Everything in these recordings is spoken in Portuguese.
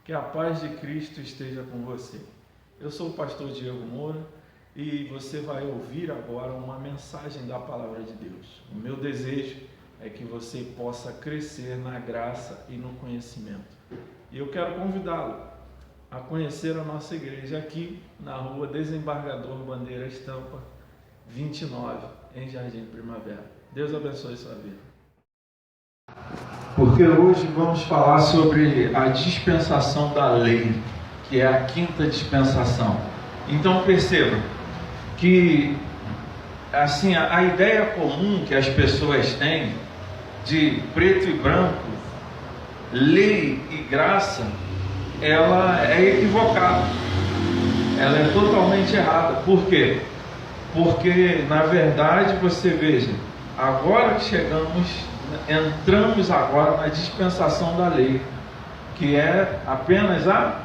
Que a paz de Cristo esteja com você. Eu sou o pastor Diego Moura e você vai ouvir agora uma mensagem da Palavra de Deus. O meu desejo é que você possa crescer na graça e no conhecimento. E eu quero convidá-lo a conhecer a nossa igreja aqui na rua Desembargador Bandeira Estampa 29, em Jardim Primavera. Deus abençoe sua vida. Porque hoje vamos falar sobre a dispensação da lei, que é a quinta dispensação. Então perceba que assim, a ideia comum que as pessoas têm de preto e branco, lei e graça, ela é equivocada, ela é totalmente errada. Por quê? Porque na verdade, você veja, agora que entramos agora na dispensação da lei, que é apenas a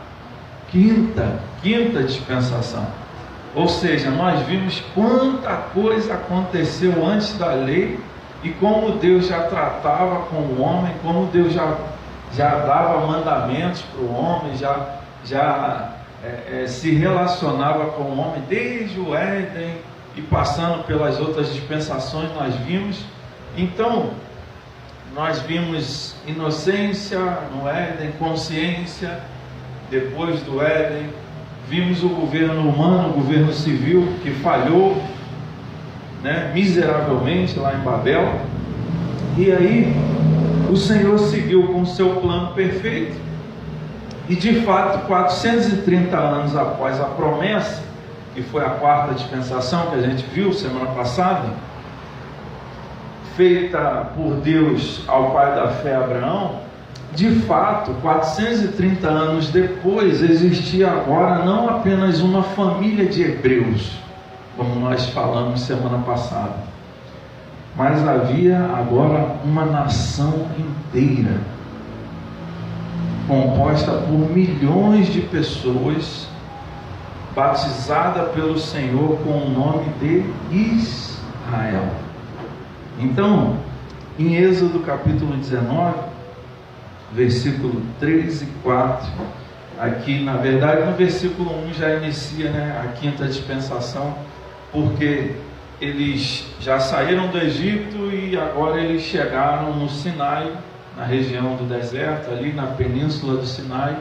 quinta dispensação. Ou seja, nós vimos quanta coisa aconteceu antes da lei e como Deus já tratava com o homem, como Deus já dava mandamentos para o homem, se relacionava com o homem desde o Éden e passando pelas outras dispensações nós vimos. Então, nós vimos inocência no Éden, consciência depois do Éden, vimos o governo humano, o governo civil que falhou, miseravelmente lá em Babel, e aí o Senhor seguiu com o seu plano perfeito, e de fato 430 anos após a promessa, que foi a quarta dispensação que a gente viu semana passada, feita por Deus ao pai da fé Abraão, de fato, 430 anos depois, existia agora não apenas uma família de hebreus, como nós falamos semana passada, mas havia agora uma nação inteira, composta por milhões de pessoas, batizada pelo Senhor com o nome de Israel. Então, em Êxodo capítulo 19, versículo 3 e 4, aqui na verdade no versículo 1 já inicia a quinta dispensação, porque eles já saíram do Egito e agora eles chegaram no Sinai, na região do deserto, ali na península do Sinai,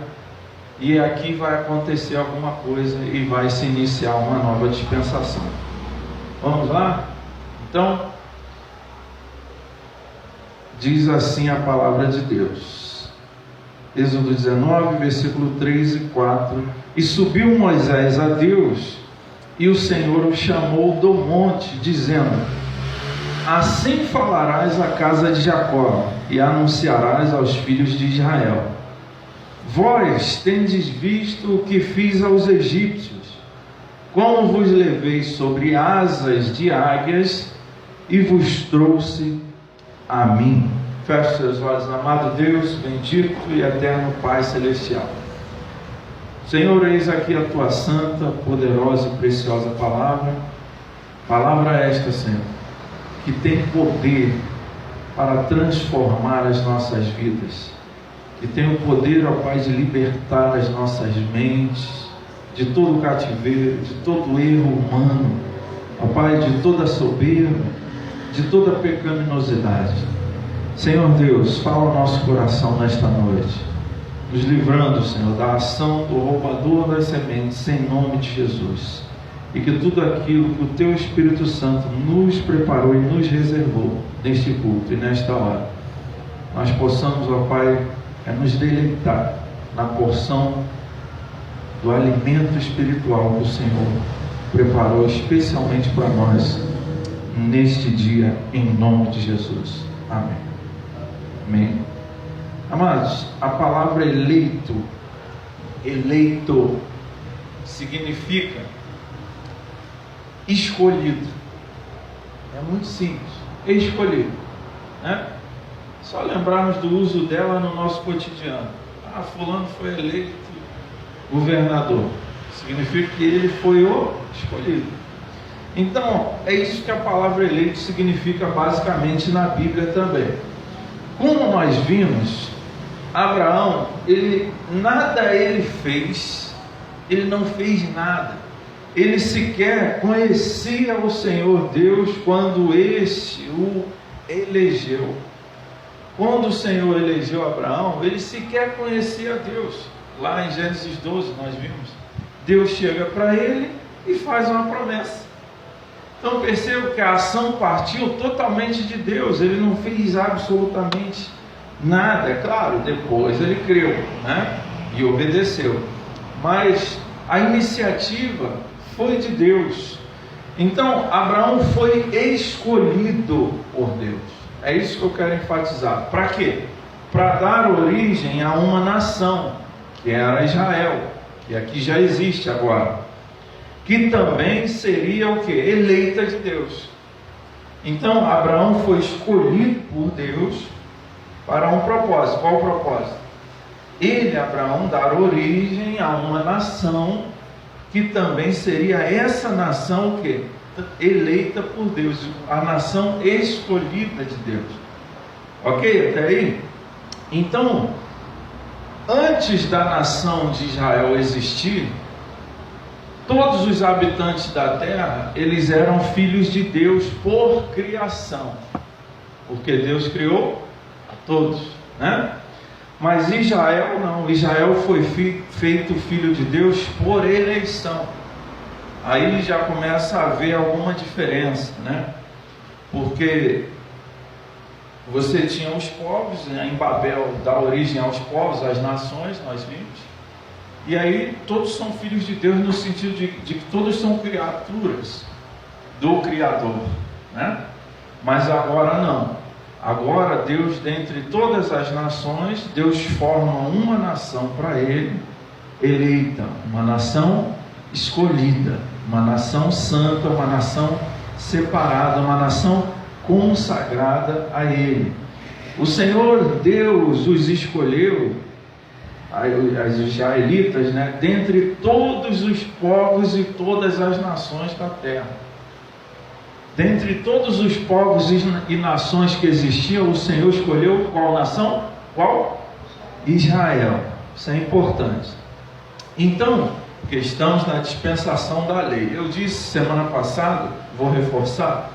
e aqui vai acontecer alguma coisa e vai se iniciar uma nova dispensação. Vamos lá? Então, diz assim a palavra de Deus, Êxodo 19, versículo 3 e 4: E subiu Moisés a Deus, e o Senhor o chamou do monte, dizendo: Assim falarás à casa de Jacó, e anunciarás aos filhos de Israel: Vós tendes visto o que fiz aos egípcios, como vos levei sobre asas de águias, e vos trouxe a mim. Feche seus olhos, amado Deus, bendito e eterno Pai Celestial. Senhor, eis aqui a Tua santa, poderosa e preciosa palavra. Palavra esta, Senhor, que tem poder para transformar as nossas vidas, que tem o poder, ó Pai, de libertar as nossas mentes de todo o cativeiro, de todo o erro humano, ó Pai, de toda a soberba, de toda a pecaminosidade. Senhor Deus, fala ao nosso coração nesta noite, nos livrando, Senhor, da ação do roubador das sementes, em nome de Jesus, e que tudo aquilo que o Teu Espírito Santo nos preparou e nos reservou neste culto e nesta hora, nós possamos, ó Pai, nos deleitar na porção do alimento espiritual que o Senhor preparou especialmente para nós neste dia, em nome de Jesus. Amém. Amém. Amados, a palavra eleito significa escolhido. É muito simples, escolhido, Só lembrarmos do uso dela no nosso cotidiano. Fulano foi eleito governador, significa que ele foi o escolhido. Então, é isso que a palavra eleito significa basicamente na Bíblia também. Como nós vimos, Abraão, nada ele fez, ele não fez nada. Ele sequer conhecia o Senhor Deus quando este o elegeu. Quando o Senhor elegeu Abraão, ele sequer conhecia Deus. Lá em Gênesis 12 nós vimos, Deus chega para ele e faz uma promessa. Então perceba que a ação partiu totalmente de Deus, ele não fez absolutamente nada. É claro, depois ele creu, né? E obedeceu, mas a iniciativa foi de Deus. Então Abraão foi escolhido por Deus. É isso que eu quero enfatizar. Para quê? Para dar origem a uma nação, que era Israel, que aqui já existe agora, que também seria o que? Eleita de Deus. Então Abraão foi escolhido por Deus para um propósito. Qual o propósito? Ele, Abraão, dar origem a uma nação que também seria essa nação que eleita por Deus, a nação escolhida de Deus. Ok? Até aí? Então, antes da nação de Israel existir, todos os habitantes da terra, eles eram filhos de Deus por criação, porque Deus criou a todos, né? Mas Israel não, Israel foi feito filho de Deus por eleição. Aí já começa a haver alguma diferença, né? Porque você tinha os povos, né? Em Babel dá origem aos povos, às nações, nós vimos. E aí todos são filhos de Deus no sentido de que todos são criaturas do Criador, né? Mas agora não. Agora Deus, dentre todas as nações, Deus forma uma nação para Ele, eleita, uma nação escolhida, uma nação santa, uma nação separada, uma nação consagrada a Ele. O Senhor Deus os escolheu, os israelitas, né, dentre todos os povos e todas as nações da terra. Dentre todos os povos e nações que existiam, o Senhor escolheu qual nação? Qual? Israel. Isso é importante. Então, porque estamos na dispensação da lei. Eu disse semana passada, vou reforçar,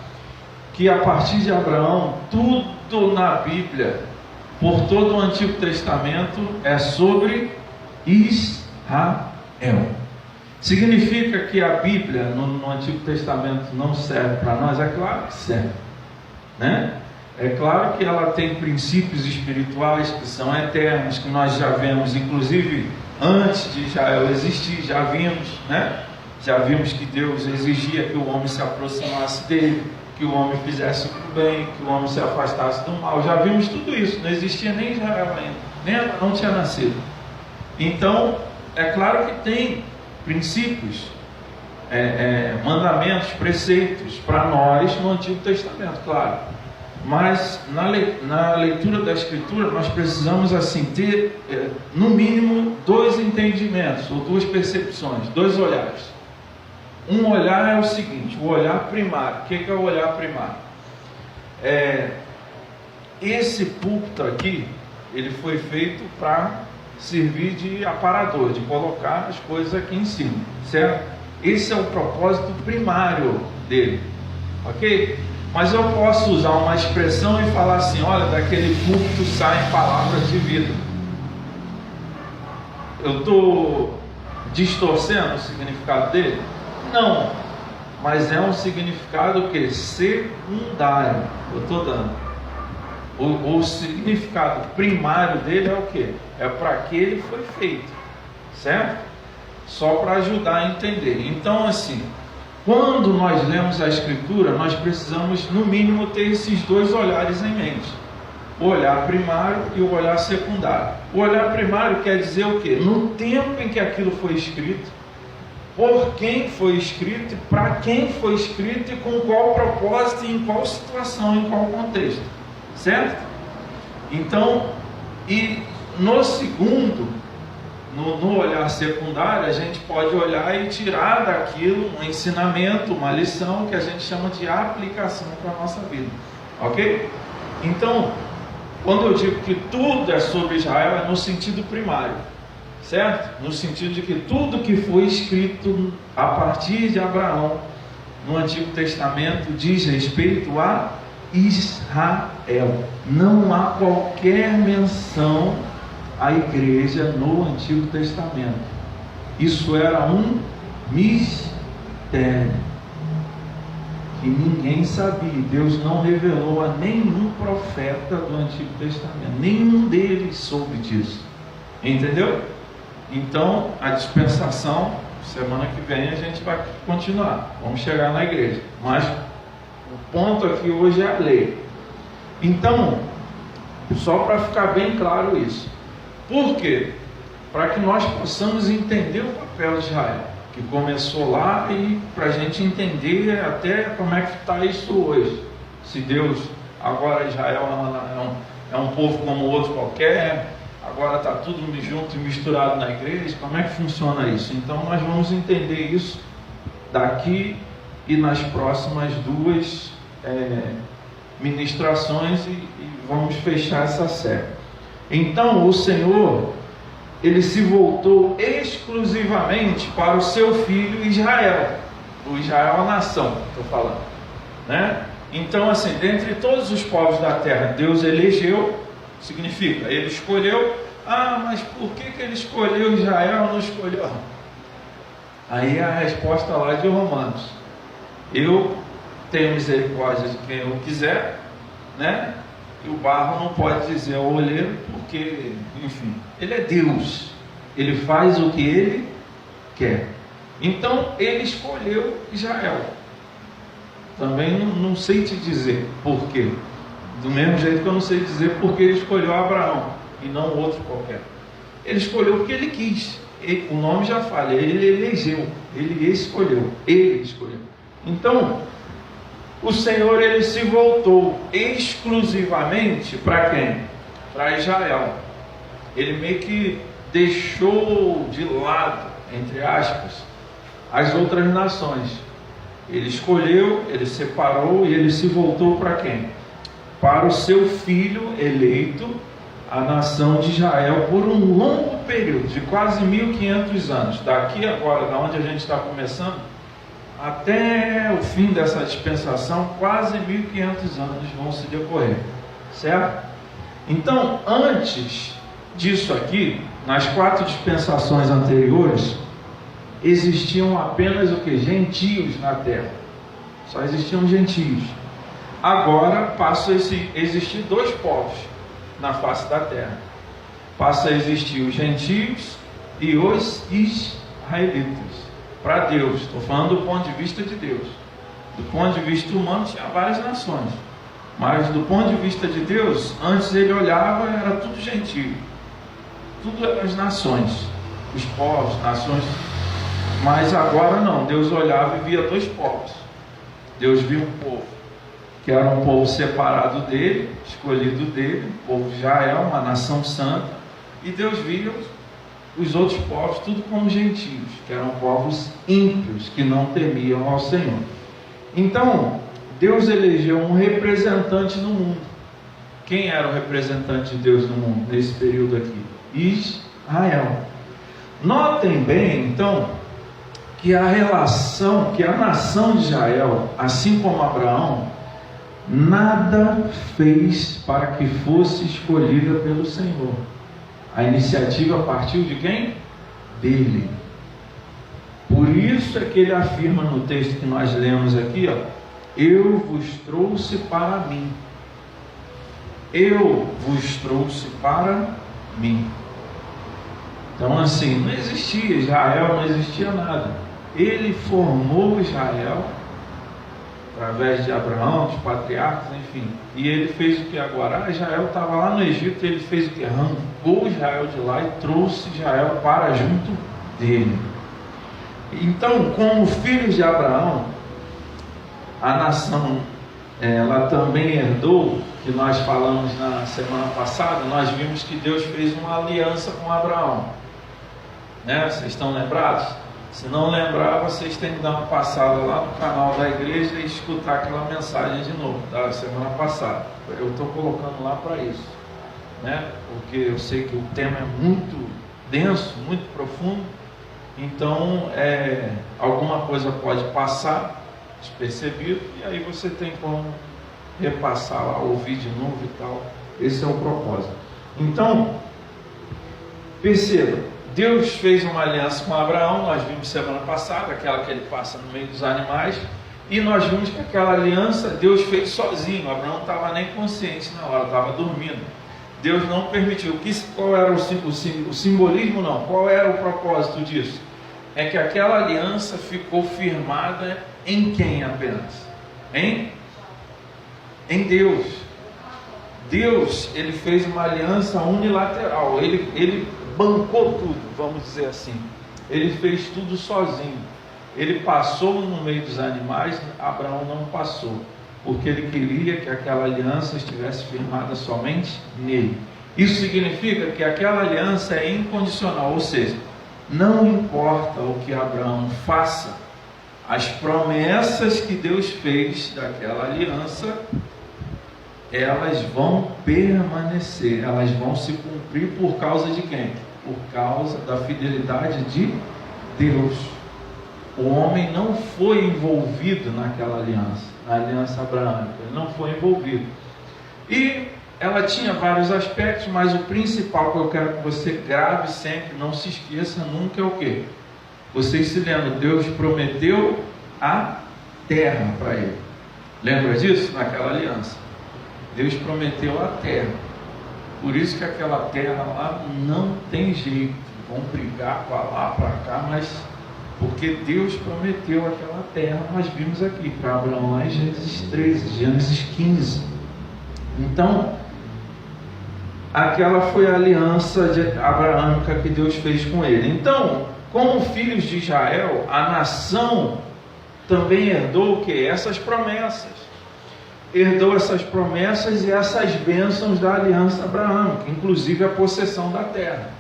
que a partir de Abraão, tudo na Bíblia, por todo o Antigo Testamento, é sobre Israel. Significa que a Bíblia no Antigo Testamento não serve para nós? É claro que serve, né? É claro que ela tem princípios espirituais que são eternos, que nós já vemos, inclusive antes de Israel existir, já vimos, né? Já vimos que Deus exigia que o homem se aproximasse dele, que o homem fizesse o bem, que o homem se afastasse do mal. Já vimos tudo isso, não existia nem Israel ainda, não tinha nascido. Então, é claro que tem princípios, mandamentos, preceitos para nós no Antigo Testamento, claro. Mas na leitura da Escritura nós precisamos assim ter no mínimo dois entendimentos ou duas percepções, dois olhares. Um olhar é o seguinte, o olhar primário. O que é o olhar primário? Esse púlpito aqui, ele foi feito para servir de aparador, de colocar as coisas aqui em cima, certo? Esse é o propósito primário dele, ok? Mas eu posso usar uma expressão e falar assim: olha, daquele púlpito saem palavras de vida. Eu estou distorcendo o significado dele? Não, mas é um significado que secundário. Eu estou dando. O significado primário dele é o que? É para que ele foi feito, certo? Só para ajudar a entender. Então, assim, quando nós lemos a Escritura, nós precisamos, no mínimo, ter esses dois olhares em mente: o olhar primário e o olhar secundário. O olhar primário quer dizer o quê? No tempo em que aquilo foi escrito, por quem foi escrito, para quem foi escrito e com qual propósito, e em qual situação, em qual contexto, certo? Então, e no segundo, no olhar secundário, a gente pode olhar e tirar daquilo um ensinamento, uma lição que a gente chama de aplicação para a nossa vida, ok? Então, Quando eu digo que tudo é sobre Israel, é no sentido primário, certo? No sentido de que tudo que foi escrito a partir de Abraão no Antigo Testamento diz respeito a Israel. Não há qualquer menção à igreja no Antigo Testamento. Isso era um mistério que ninguém sabia. Deus não revelou a nenhum profeta do Antigo Testamento. Nenhum deles soube disso. Entendeu? Então, a dispensação, semana que vem a gente vai continuar. Vamos chegar na igreja. Mas o ponto aqui hoje é a lei. Então, só para ficar bem claro isso. Por quê? Para que nós possamos entender o papel de Israel, que começou lá, e para a gente entender até como é que está isso hoje. Se Deus, agora Israel é um povo como outro qualquer, agora está tudo junto e misturado na igreja, como é que funciona isso? Então nós vamos entender isso daqui e nas próximas duas ministrações e vamos fechar essa série. Então o Senhor, ele se voltou exclusivamente para o seu filho Israel. O Israel, a nação, estou falando, né? Então, assim, dentre todos os povos da terra, Deus elegeu, significa, ele escolheu. Ah, mas por que ele escolheu Israel e não escolheu? Aí a resposta lá de Romanos: eu tenho misericórdia de quem eu quiser, né? E o barro não pode dizer ao olheiro, porque, enfim, ele é Deus, ele faz o que ele quer. Então ele escolheu Israel. Também não sei te dizer por quê, do mesmo jeito que eu não sei dizer por que ele escolheu Abraão e não outro qualquer. Ele escolheu porque ele quis. O nome já fala, ele elegeu, ele escolheu. Então o Senhor, ele se voltou exclusivamente para quem? Para Israel. Ele meio que deixou de lado, entre aspas, as outras nações. Ele escolheu, ele separou e ele se voltou para quem? Para o seu filho eleito, a nação de Israel, por um longo período de quase 1500 anos. Daqui agora, da onde a gente está começando, até o fim dessa dispensação, quase 1500 anos vão se decorrer, certo? Então, antes disso aqui, nas 4 dispensações anteriores, existiam apenas o que? Gentios na terra. Só existiam gentios. Agora passa a existir 2 povos na face da terra. Passa a existir os gentios e os israelitas. Para Deus, estou falando do ponto de vista de Deus. Do ponto de vista humano, tinha várias nações, mas do ponto de vista de Deus, antes ele olhava, era tudo gentio, tudo eram as nações, os povos, nações. Mas agora não, Deus olhava e via 2 povos. Deus via um povo que era um povo separado dele, escolhido dele, o povo de Israel, uma nação santa, e Deus via os outros povos tudo como gentios, que eram povos ímpios, que não temiam ao Senhor. Então, Deus elegeu um representante no mundo. Quem era o representante de Deus no mundo nesse período aqui? Israel. Notem bem, então, que a nação de Israel, assim como Abraão, nada fez para que fosse escolhida pelo Senhor. A iniciativa partiu de quem? Dele. Por isso é que ele afirma no texto que nós lemos aqui, ó, eu vos trouxe para mim. Eu vos trouxe para mim. Então, assim, não existia Israel, não existia nada. Ele formou Israel através de Abraão, dos patriarcas, enfim. E ele fez o que agora? Israel estava lá no Egito, ele fez o que? Arrancou Israel de lá e trouxe Israel para junto dele. Então, como filhos de Abraão, a nação, ela também herdou, que nós falamos na semana passada, nós vimos que Deus fez uma aliança com Abraão. Né? Vocês estão lembrados? Se não lembrar, vocês têm que dar uma passada lá no canal da igreja e escutar aquela mensagem de novo, da semana passada. Eu estou colocando lá para isso. né? Porque eu sei que o tema é muito denso, muito profundo, então alguma coisa pode passar despercebido, e aí você tem como repassar lá, ouvir de novo e tal. Esse é o propósito. Então, perceba, Deus fez uma aliança com Abraão, nós vimos semana passada, aquela que ele passa no meio dos animais, e nós vimos que aquela aliança Deus fez sozinho. Abraão não estava nem consciente na hora, estava dormindo. Deus não permitiu. Qual era o simbolismo? Não. Qual era o propósito disso? É que aquela aliança ficou firmada em quem apenas? Em Deus. Deus, ele fez uma aliança unilateral. Ele bancou tudo, vamos dizer assim. Ele fez tudo sozinho. Ele passou no meio dos animais, Abraão não passou, porque ele queria que aquela aliança estivesse firmada somente nele. Isso significa que aquela aliança é incondicional, ou seja, não importa o que Abraão faça, as promessas que Deus fez daquela aliança, elas vão permanecer, elas vão se cumprir por causa de quem? Por causa da fidelidade de Deus. O homem não foi envolvido naquela aliança, na aliança abraâmica, ele não foi envolvido. E ela tinha vários aspectos, mas o principal que eu quero que você grave sempre, não se esqueça nunca, é o quê? Vocês se lembram, Deus prometeu a terra para ele. Lembra disso? Naquela aliança. Deus prometeu a terra. Por isso que aquela terra lá não tem jeito. Vão brigar para lá, para cá, mas porque Deus prometeu aquela terra, nós vimos aqui para Abraão lá em Gênesis 13, Gênesis 15. Então, aquela foi a aliança abraâmica que Deus fez com ele. Então, como filhos de Israel, a nação também herdou o que? Essas promessas. Herdou essas promessas e essas bênçãos da aliança abraâmica, inclusive a possessão da terra.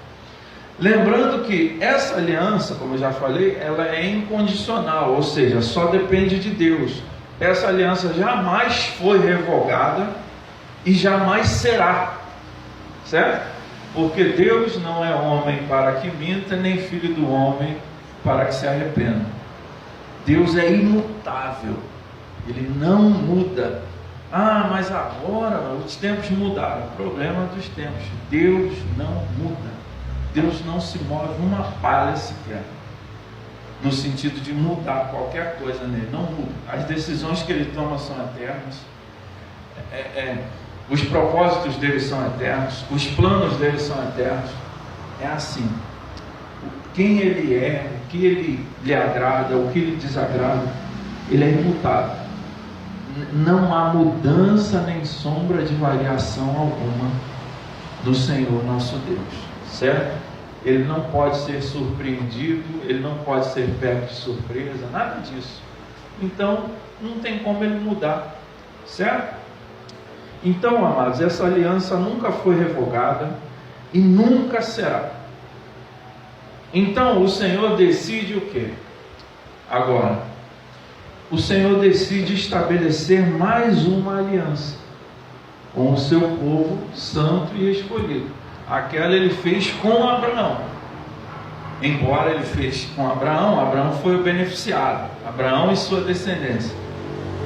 Lembrando que essa aliança, como eu já falei, ela é incondicional, ou seja, só depende de Deus. Essa aliança jamais foi revogada e jamais será, certo? Porque Deus não é homem para que minta, nem filho do homem para que se arrependa. Deus é imutável, ele não muda. Ah, mas agora os tempos mudaram. O problema dos tempos, Deus não muda. Deus não se move uma palha sequer, no sentido de mudar qualquer coisa nele, não muda. As decisões que ele toma são eternas, os propósitos dele são eternos, os planos dele são eternos. É assim. Quem ele é, o que ele lhe agrada, o que lhe desagrada, ele é imutável. Não há mudança nem sombra de variação alguma do Senhor nosso Deus, certo? Ele não pode ser surpreendido, ele não pode ser pego de surpresa, nada disso. Então, não tem como ele mudar, certo? Então, amados, essa aliança nunca foi revogada e nunca será. Então, o Senhor decide o quê? Agora, o Senhor decide estabelecer mais uma aliança com o seu povo santo e escolhido. Aquela ele fez com Abraão. Embora ele fez com Abraão, Abraão foi o beneficiado, Abraão e sua descendência.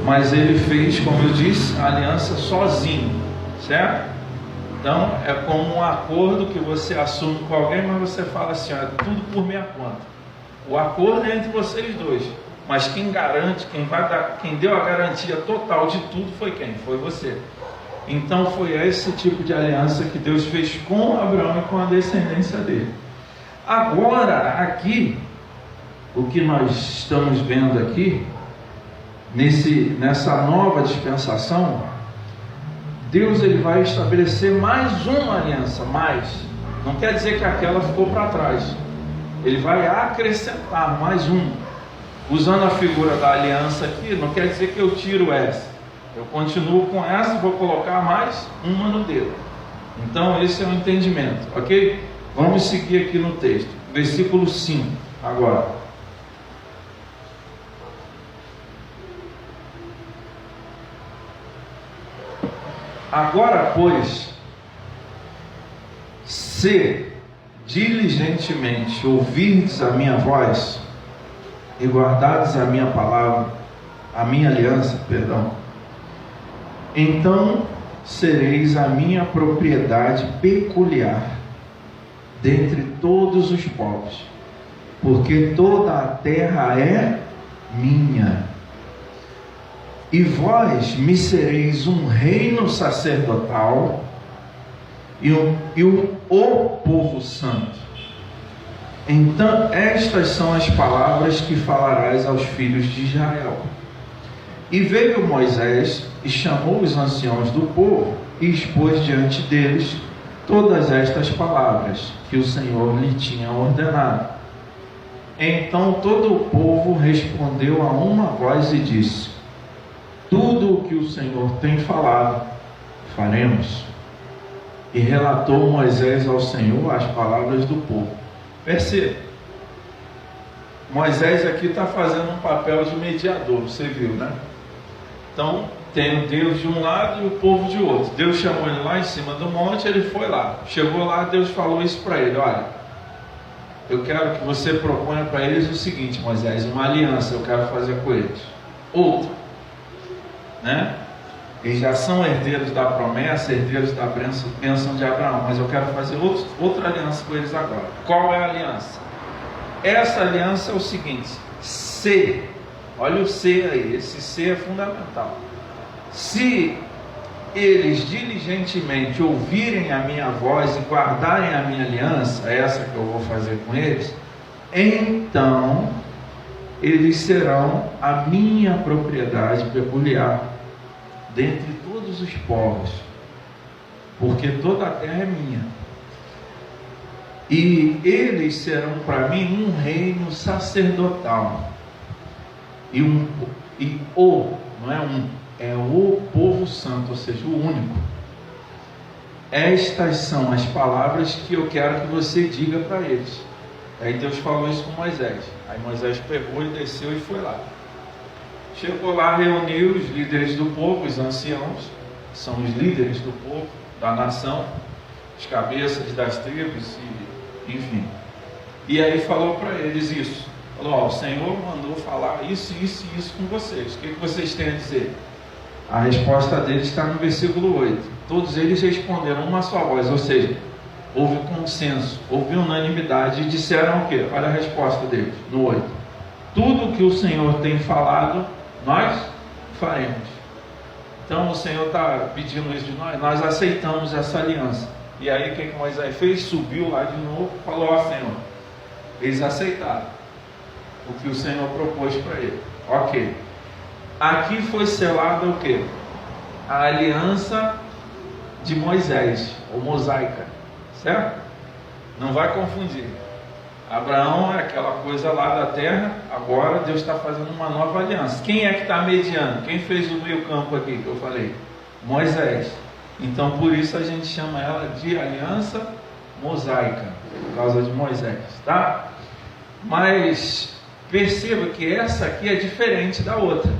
Mas ele fez, como eu disse, a aliança sozinho, certo? Então é como um acordo que você assume com alguém, mas você fala assim, ó, tudo por minha conta. O acordo é entre vocês dois, mas quem garante, quem deu a garantia total de tudo foi quem? Foi você. Então foi esse tipo de aliança que Deus fez com Abraão e com a descendência dele. Agora, aqui, o que nós estamos vendo aqui, nessa nova dispensação, Deus ele vai estabelecer mais uma aliança, não quer dizer que aquela ficou para trás, ele vai acrescentar mais uma, usando a figura da aliança aqui, não quer dizer que eu tiro essa, eu continuo com essa e vou colocar mais uma no dedo. Então esse é o entendimento, ok? Vamos seguir aqui no texto, versículo 5 agora. Agora, pois, se diligentemente ouvirdes a minha voz e guardardes a minha palavra, a minha aliança, perdão, então sereis a minha propriedade peculiar dentre todos os povos, porque toda a terra é minha. E vós me sereis um reino sacerdotal e o povo santo. Então estas são as palavras que falarás aos filhos de Israel. E veio Moisés e chamou os anciãos do povo e expôs diante deles todas estas palavras que o Senhor lhe tinha ordenado. Então todo o povo respondeu a uma voz e disse: tudo o que o Senhor tem falado, faremos. E relatou Moisés ao Senhor as palavras do povo. Perceba, Moisés aqui está fazendo um papel de mediador, você viu, né? Então, tem o Deus de um lado e o povo de outro. Deus chamou ele lá em cima do monte, ele foi lá. Chegou lá, Deus falou isso para ele: olha, eu quero que você proponha para eles o seguinte, Moisés, uma aliança eu quero fazer com eles. Outra, né? Eles já são herdeiros da promessa, herdeiros da bênção de Abraão, mas eu quero fazer outra aliança com eles agora. Qual é a aliança? Essa aliança é o seguinte: se, olha o se aí, esse se é fundamental. Se eles diligentemente ouvirem a minha voz e guardarem a minha aliança, essa que eu vou fazer com eles, então eles serão a minha propriedade peculiar dentre todos os povos, porque toda a terra é minha. E eles serão para mim um reino sacerdotal. É o povo santo, ou seja, o único. Estas são as palavras que eu quero que você diga para eles. Aí Deus falou isso com Moisés. Aí Moisés pegou e desceu e foi lá. Chegou lá, reuniu os líderes do povo, os anciãos, são os líderes do povo, da nação, os cabeças das tribos, enfim. E aí falou para eles isso. Falou: o Senhor mandou falar isso, isso e isso com vocês. O que vocês têm a dizer? A resposta deles está no versículo 8. Todos eles responderam uma só voz, ou seja, houve consenso, houve unanimidade e disseram o quê? Olha a resposta deles, no 8. Tudo que o Senhor tem falado, nós faremos. Então o Senhor está pedindo isso de nós aceitamos essa aliança. E aí o que Moisés fez? Subiu lá de novo, falou: ó Senhor, eles aceitaram o que o Senhor propôs para ele. Ok. Aqui foi selada o quê? A aliança de Moisés, ou mosaica, certo? Não vai confundir. Abraão é aquela coisa lá da terra, agora Deus está fazendo uma nova aliança. Quem é que está mediando? Quem fez o meio campo aqui que eu falei? Moisés. Então por isso a gente chama ela de aliança mosaica, por causa de Moisés, tá? Mas perceba que essa aqui é diferente da outra.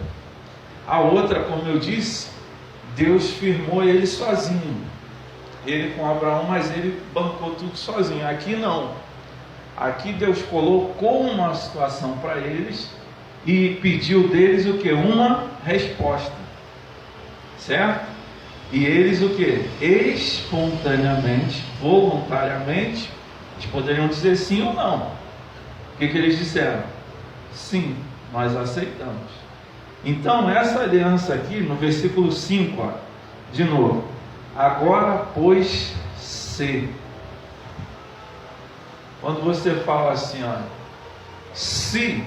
A outra, como eu disse, Deus firmou ele sozinho, ele com Abraão, mas ele bancou tudo sozinho. Aqui não. Aqui Deus colocou uma situação para eles e pediu deles o que? Uma resposta, certo? E eles o que? Espontaneamente, voluntariamente, eles poderiam dizer sim ou não. O que eles disseram? Sim, nós aceitamos. Então essa aliança aqui, no versículo 5, ó, de novo: agora pois se. Quando você fala assim, ó, se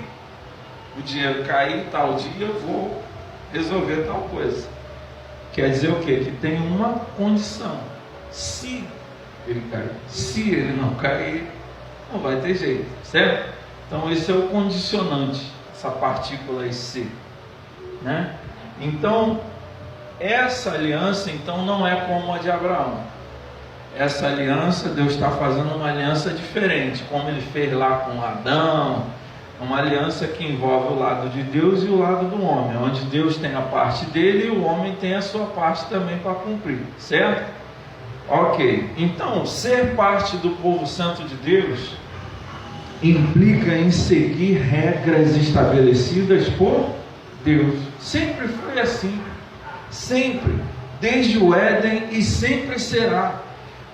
o dinheiro cair tal dia, eu vou resolver tal coisa. Quer dizer o quê? Que tem uma condição. Se ele cair. Se ele não cair, não vai ter jeito, certo? Então esse é o condicionante, essa partícula aí, se, né? Então essa aliança então não é como a de Abraão. Essa aliança, Deus está fazendo uma aliança diferente, como ele fez lá com Adão, uma aliança que envolve o lado de Deus e o lado do homem, onde Deus tem a parte dele e o homem tem a sua parte também para cumprir, certo? Ok, então ser parte do povo santo de Deus implica em seguir regras estabelecidas por Deus. Sempre foi assim, sempre, desde o Éden, e sempre será.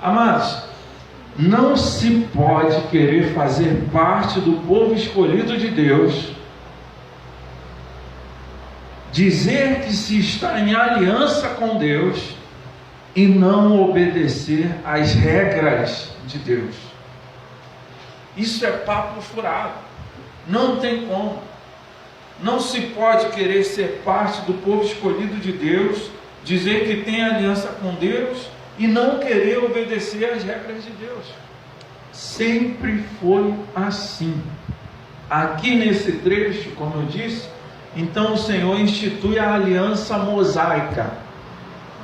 Amados, não se pode querer fazer parte do povo escolhido de Deus, dizer que se está em aliança com Deus e não obedecer às regras de Deus. Isso é papo furado. Não tem como. Não se pode querer ser parte do povo escolhido de Deus, dizer que tem aliança com Deus e não querer obedecer às regras de Deus. Sempre foi assim. Aqui nesse trecho, como eu disse, então o Senhor institui a aliança mosaica.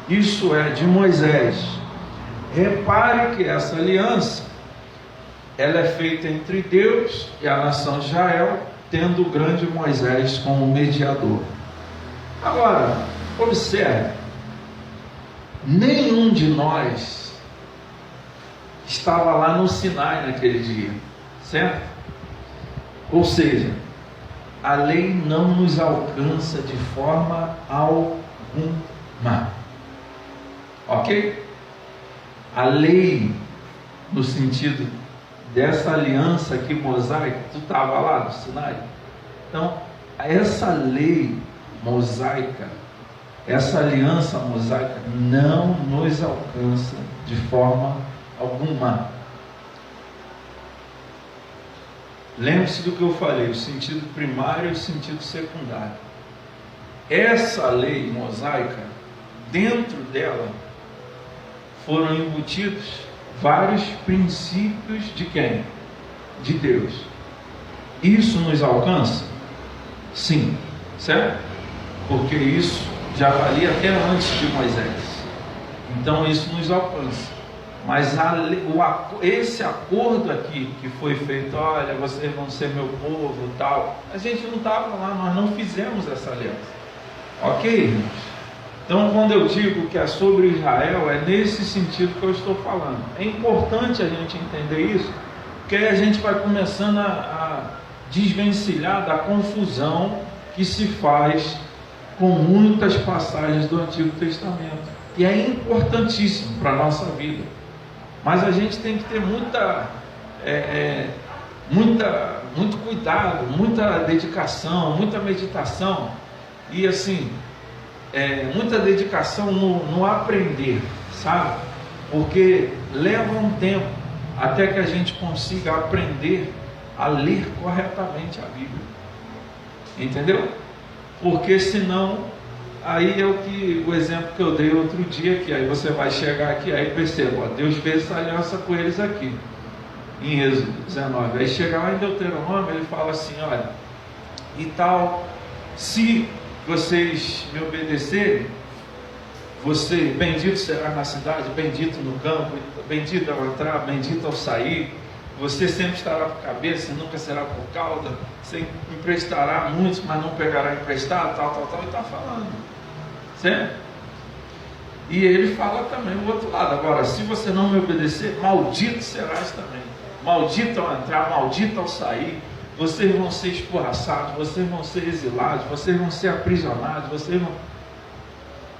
Isso é, de Moisés. Repare que essa aliança, ela é feita entre Deus e a nação de Israel, tendo o grande Moisés como mediador. Agora, observe, nenhum de nós estava lá no Sinai naquele dia, certo? Ou seja, a lei não nos alcança de forma alguma. Ok? A lei, no sentido dessa aliança aqui mosaica, tu estava lá no Sinai? Então, essa lei mosaica, essa aliança mosaica não nos alcança de forma alguma. Lembre-se do que eu falei, o sentido primário e o sentido secundário. Essa lei mosaica, dentro dela, foram embutidos vários princípios de quem? De Deus. Isso nos alcança? Sim, certo? Porque isso já valia até antes de Moisés. Então isso nos alcança. Mas esse acordo aqui que foi feito, olha, vocês vão ser meu povo e tal, a gente não estava lá, nós não fizemos essa aliança. Ok, irmãos? Então, quando eu digo que é sobre Israel, é nesse sentido que eu estou falando. É importante a gente entender isso, porque aí a gente vai começando a desvencilhar da confusão que se faz com muitas passagens do Antigo Testamento. E é importantíssimo para a nossa vida. Mas a gente tem que ter muito cuidado, muita dedicação, muita meditação. E assim... muita dedicação no aprender, sabe? Porque leva um tempo até que a gente consiga aprender a ler corretamente a Bíblia, entendeu? Porque senão, aí é o exemplo que eu dei outro dia, que aí você vai chegar aqui, aí perceba, ó, Deus fez essa aliança com eles aqui, em Êxodo 19, aí chega lá em Deuteronômio, ele fala assim, olha, e tal, se vocês me obedecerem, você, bendito será na cidade, bendito no campo, bendito ao entrar, bendito ao sair, você sempre estará por cabeça, nunca será por cauda, você emprestará muitos, mas não pegará emprestado, tal, e está falando, certo? E ele fala também o outro lado, agora, se você não me obedecer, maldito serás também, maldito ao entrar, maldito ao sair, vocês vão ser escorraçados, vocês vão ser exilados, vocês vão ser aprisionados, vocês vão...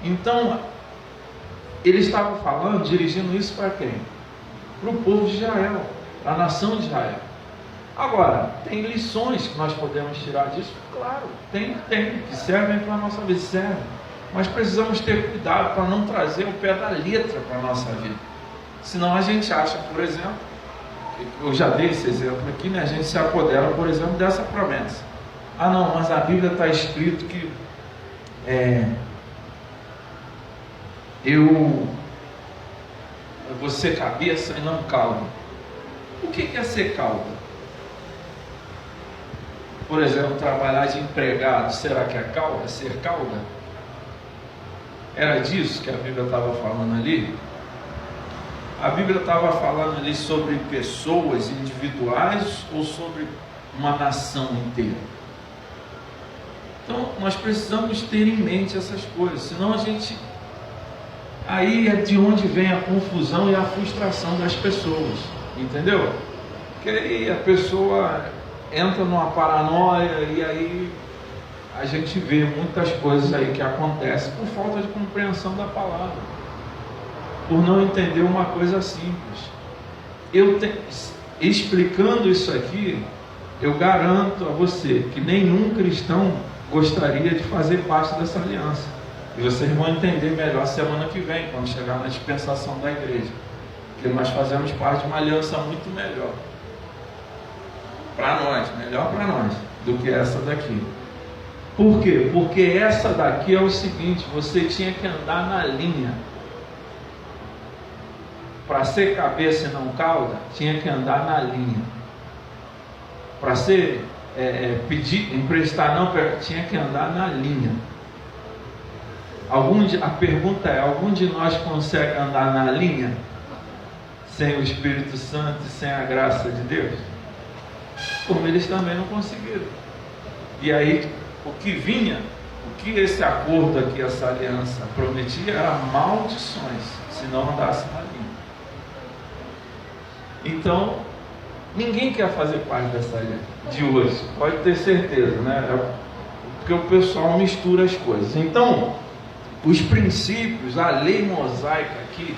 Então, ele estava falando, dirigindo isso para quem? Para o povo de Israel, para a nação de Israel. Agora, tem lições que nós podemos tirar disso? Claro, tem, que servem para a nossa vida, servem. Mas precisamos ter cuidado para não trazer o pé da letra para a nossa vida. Senão a gente acha, por exemplo, eu já dei esse exemplo aqui, né? A gente se apodera, por exemplo, dessa promessa. Ah não, mas a Bíblia está escrito que eu vou ser cabeça e não cauda. O que é ser cauda? Por exemplo, trabalhar de empregado, será que é cauda? É ser cauda? Era disso que a Bíblia estava falando ali? A Bíblia estava falando ali sobre pessoas individuais ou sobre uma nação inteira? Então, nós precisamos ter em mente essas coisas, senão a gente Aí é de onde vem a confusão e a frustração das pessoas, entendeu? Porque aí a pessoa entra numa paranoia e aí a gente vê muitas coisas aí que acontecem por falta de compreensão da palavra, por não entender uma coisa simples. Explicando isso aqui, eu garanto a você que nenhum cristão gostaria de fazer parte dessa aliança. E vocês vão entender melhor semana que vem, quando chegar na dispensação da igreja, porque nós fazemos parte de uma aliança muito melhor para nós, melhor para nós do que essa daqui. Por quê? Porque essa daqui é o seguinte: você tinha que andar na linha. Para ser cabeça e não cauda, tinha que andar na linha. Para ser pedir, emprestar não, tinha que andar na linha. A pergunta é: algum de nós consegue andar na linha sem o Espírito Santo e sem a graça de Deus? Como eles também não conseguiram. E aí, o que esse acordo aqui, essa aliança prometia, era maldições, se não andasse na linha. Então, ninguém quer fazer parte dessa aliança de hoje, pode ter certeza, né? Porque o pessoal mistura as coisas. Então, os princípios, a lei mosaica aqui,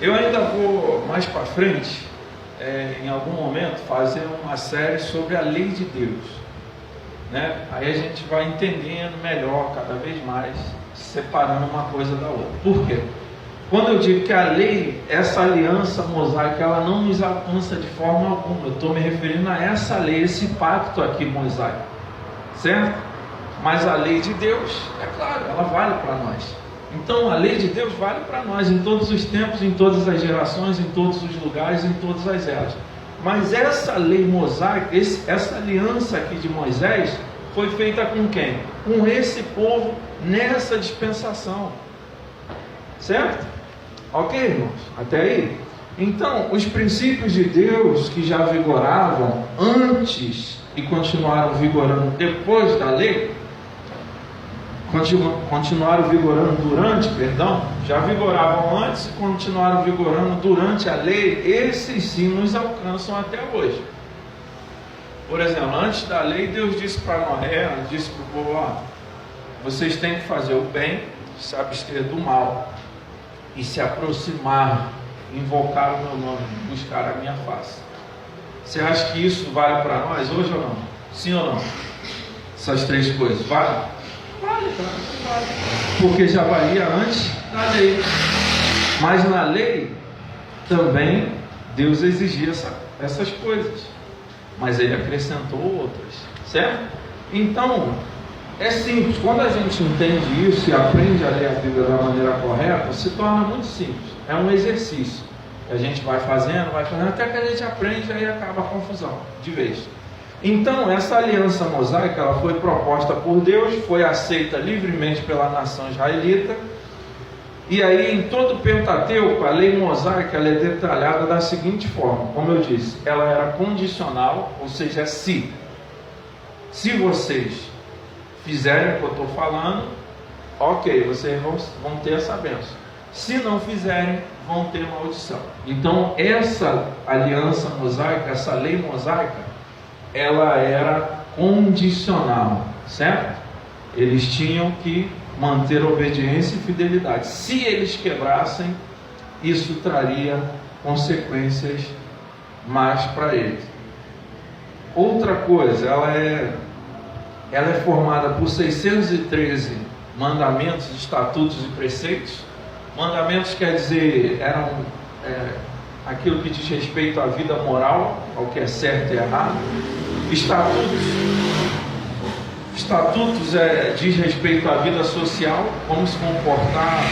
eu ainda vou mais para frente, em algum momento, fazer uma série sobre a lei de Deus, né? Aí a gente vai entendendo melhor, cada vez mais, separando uma coisa da outra. Por quê? Quando eu digo que a lei, essa aliança mosaica, ela não nos alcança de forma alguma, eu estou me referindo a essa lei, esse pacto aqui mosaico, certo? Mas a lei de Deus, é claro, ela vale para nós. Então a lei de Deus vale para nós em todos os tempos, em todas as gerações, em todos os lugares, em todas as eras. Mas essa lei mosaica, essa aliança aqui de Moisés, foi feita com quem? Com esse povo nessa dispensação. Certo? Ok, irmãos? Até aí? Então, os princípios de Deus que já vigoravam antes e continuaram vigorando depois da lei, continuaram vigorando já vigoravam antes e continuaram vigorando durante a lei, esses sim nos alcançam até hoje. Por exemplo, antes da lei, Deus disse para Noé, disse para o povo: vocês têm que fazer o bem, se abster do mal, e se aproximar, invocar o meu nome, buscar a minha face. Você acha que isso vale para nós hoje ou não? Sim ou não? Essas três coisas, vale? Vale, claro que vale. Porque já valia antes da lei. Mas na lei também Deus exigia essas coisas. Mas Ele acrescentou outras, certo? Então, é simples. Quando a gente entende isso e aprende a ler a Bíblia da maneira correta, se torna muito simples. É um exercício que a gente vai fazendo, até que a gente aprende, aí acaba a confusão de vez. Então, essa aliança mosaica, ela foi proposta por Deus, foi aceita livremente pela nação israelita. E aí, em todo o Pentateuco, a lei mosaica, ela é detalhada da seguinte forma: como eu disse, ela era condicional, ou seja, se vocês fizerem o que eu estou falando, ok, vocês vão ter essa bênção. Se não fizerem, vão ter maldição. Então, essa aliança mosaica, essa lei mosaica, ela era condicional, certo? Eles tinham que manter obediência e fidelidade. Se eles quebrassem, isso traria consequências más para eles. Outra coisa, ela é formada por 613 mandamentos, estatutos e preceitos. Mandamentos quer dizer, eram aquilo que diz respeito à vida moral, ao que é certo e errado. Estatutos diz respeito à vida social, como se comportar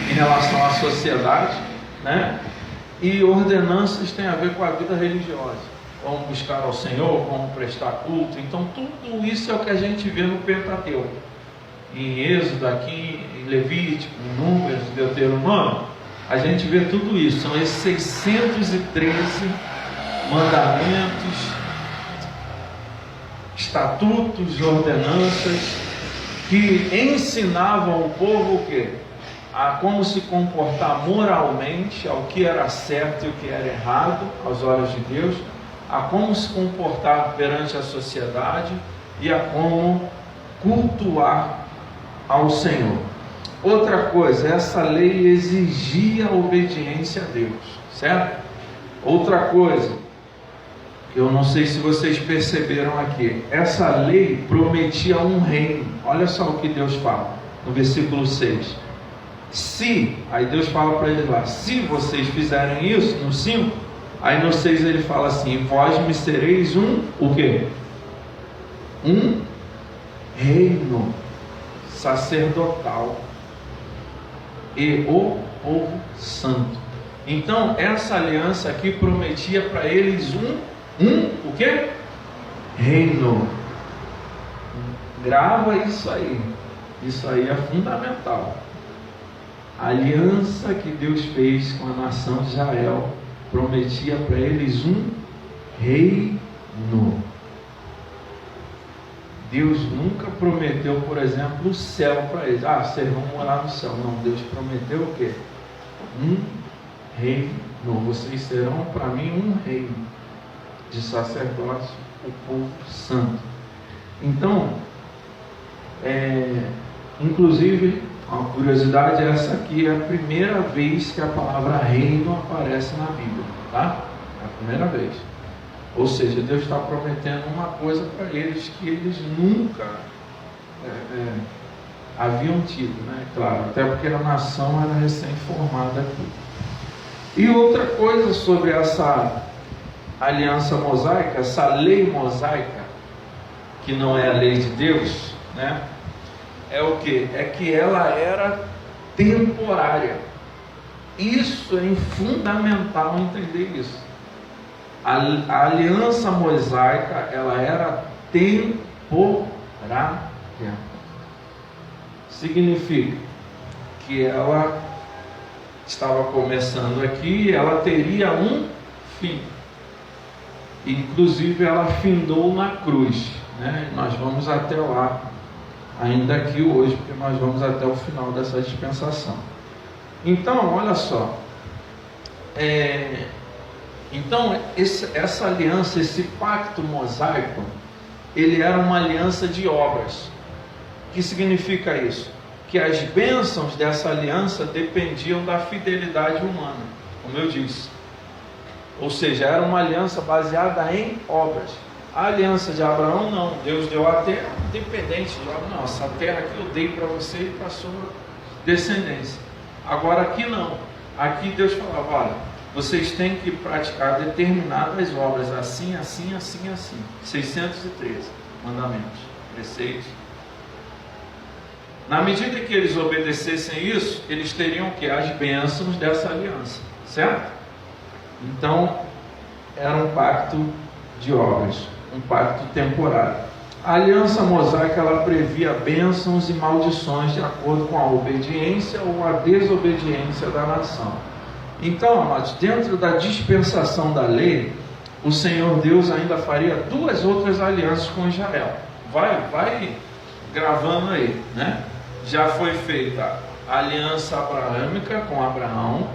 em relação à sociedade, né? E ordenanças tem a ver com a vida religiosa, como buscar ao Senhor, como prestar culto. Então tudo isso é o que a gente vê no Pentateuco, em Êxodo, aqui em Levítico, em Números, Deuteronômio. A gente vê tudo isso. São esses 613 mandamentos, estatutos, ordenanças que ensinavam o povo o quê? a como se comportar moralmente, ao que era certo e o que era errado aos olhos de Deus, a como se comportar perante a sociedade e a como cultuar ao Senhor. Outra coisa, essa lei exigia obediência a Deus, certo? Outra coisa, eu não sei se vocês perceberam aqui, essa lei prometia um reino. Olha só o que Deus fala no versículo 6. Se, aí Deus fala para ele lá, se vocês fizerem isso, no 5, aí no 6 ele fala assim, vós me sereis o quê? Um reino sacerdotal e o povo santo. Então, essa aliança aqui prometia para eles o quê? Reino. Grava isso aí. Isso aí é fundamental. A aliança que Deus fez com a nação de Israel prometia para eles um reino. Deus nunca prometeu, por exemplo, o céu para eles. Ah, vocês vão morar no céu. Não, Deus prometeu o quê? Um reino. Vocês serão para mim um reino de sacerdócio, o povo santo. Então, inclusive, uma curiosidade, essa aqui é a primeira vez que a palavra reino aparece na Bíblia, tá? É a primeira vez. Ou seja, Deus está prometendo uma coisa para eles que eles nunca haviam tido, né? Claro, até porque a nação era recém-formada aqui. E outra coisa sobre essa aliança mosaica, essa lei mosaica, que não é a lei de Deus, né? É o que? É que ela era temporária. Isso é fundamental entender isso. A aliança mosaica, ela era temporária. Significa que ela estava começando aqui e ela teria um fim. Inclusive ela findou na cruz, né? Nós vamos até lá, ainda aqui hoje, porque nós vamos até o final dessa dispensação. Então, olha só. Então, essa aliança, esse pacto mosaico, ele era uma aliança de obras. O que significa isso? Que as bênçãos dessa aliança dependiam da fidelidade humana, como eu disse. Ou seja, era uma aliança baseada em obras. A aliança de Abraão não, Deus deu a terra, independente de Abraão, não, essa terra aqui eu dei para você e para a sua descendência. Agora aqui não, aqui Deus falava, olha, vocês têm que praticar determinadas obras, assim, assim, assim, assim. 613 mandamentos, preceitos. Na medida que eles obedecessem isso, eles teriam o quê? As bênçãos dessa aliança, certo? Então, era um pacto de obras, um pacto temporário. A aliança mosaica, ela previa bênçãos e maldições de acordo com a obediência ou a desobediência da nação. Então, amados, dentro da dispensação da lei, o Senhor Deus ainda faria duas outras alianças com Israel. Vai gravando aí, né? Já foi feita a aliança abraâmica com Abraão,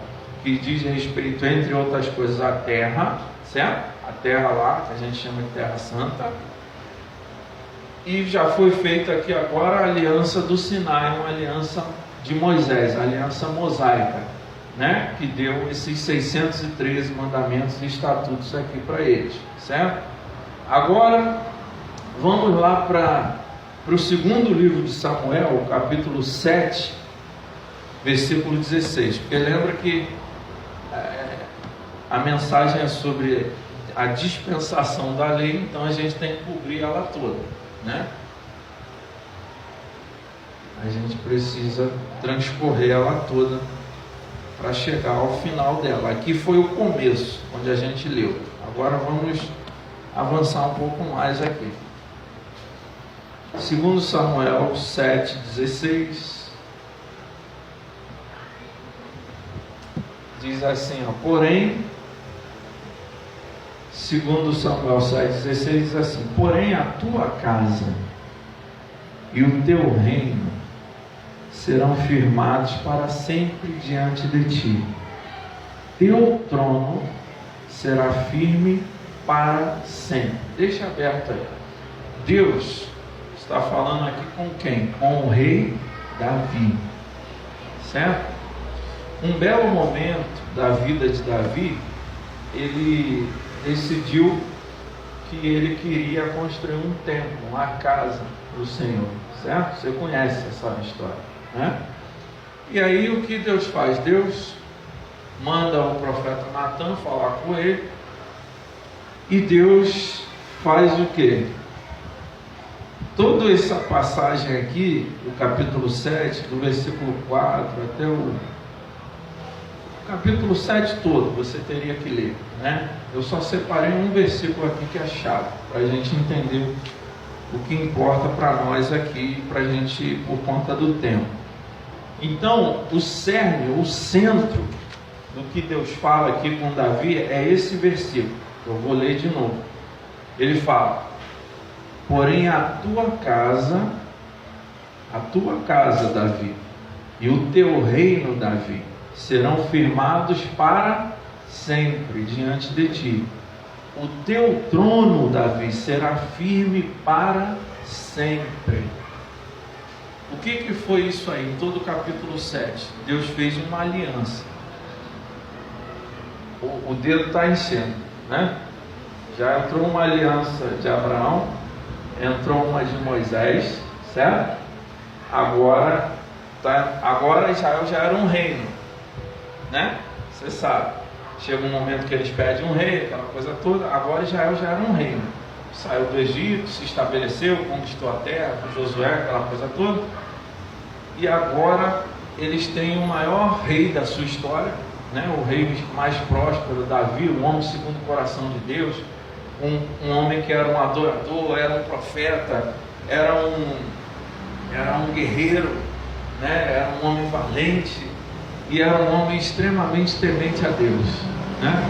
que diz respeito, entre outras coisas, à terra, certo? A terra lá, que a gente chama de Terra Santa. E já foi feita aqui agora a aliança do Sinai, uma aliança de Moisés, a aliança mosaica, né? Que deu esses 613 mandamentos e estatutos aqui para eles, certo? Agora, vamos lá para o segundo livro de Samuel, capítulo 7, versículo 16, porque lembra que a mensagem é sobre a dispensação da lei, então a gente tem que cobrir ela toda, né? A gente precisa transcorrer ela toda para chegar ao final dela. Aqui foi o começo, onde a gente leu. Agora vamos avançar um pouco mais aqui. 2 Samuel 7,16 diz assim, porém, 2 Samuel 7,16 diz assim, porém a tua casa e o teu reino serão firmados para sempre diante de ti. Teu trono será firme para sempre. Deixa aberto aí. Deus está falando aqui com quem? Com o rei Davi, certo? Um belo momento da vida de Davi, ele decidiu que ele queria construir um templo, uma casa para o Senhor, certo? Você conhece essa história, né? E aí o que Deus faz? Deus manda o profeta Natan falar com ele, e Deus faz o quê? Toda essa passagem aqui, do capítulo 7, do versículo 4 até o capítulo 7 todo, você teria que ler, né? Eu só separei um versículo aqui que é chave, para a gente entender o que importa para nós aqui, para a gente, por conta do tempo. Então, o cerne, o centro do que Deus fala aqui com Davi é esse versículo. Eu vou ler de novo. Ele fala: porém a tua casa, Davi, e o teu reino, Davi, serão firmados para sempre diante de ti. O teu trono, Davi, será firme para sempre. O que foi isso aí? Em todo o capítulo 7, Deus fez uma aliança. O dedo está em cima, né? Já entrou uma aliança de Abraão, entrou uma de Moisés, certo? Agora Israel já era um reino, né? Você sabe, chega um momento que eles pedem um rei, aquela coisa toda. Agora Israel já era um reino, saiu do Egito, se estabeleceu, conquistou a terra com Josué, aquela coisa toda. E agora eles têm o maior rei da sua história, né? O rei mais próspero, Davi, um homem segundo o coração de Deus, um homem que era um adorador, era um profeta, era um guerreiro, né? Era um homem valente e era um homem extremamente temente a Deus, né?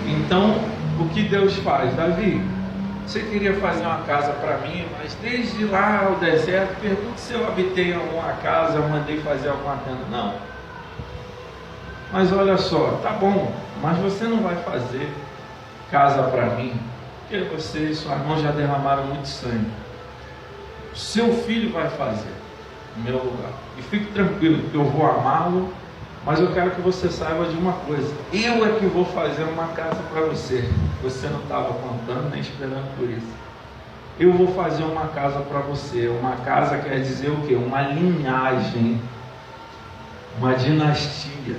Então, o que Deus faz? Davi, você queria fazer uma casa para mim, mas desde lá ao deserto, pergunta se eu habitei em alguma casa, eu mandei fazer alguma tenda. Não. Mas olha só, tá bom, mas você não vai fazer casa para mim, porque você e sua irmã já derramaram muito sangue. O seu filho vai fazer no meu lugar. E fique tranquilo, porque eu vou amá-lo, mas eu quero que você saiba de uma coisa: eu é que vou fazer uma casa para você. Você não estava contando nem esperando por isso. Eu vou fazer uma casa para você. Uma casa quer dizer o quê? Uma linhagem, uma dinastia.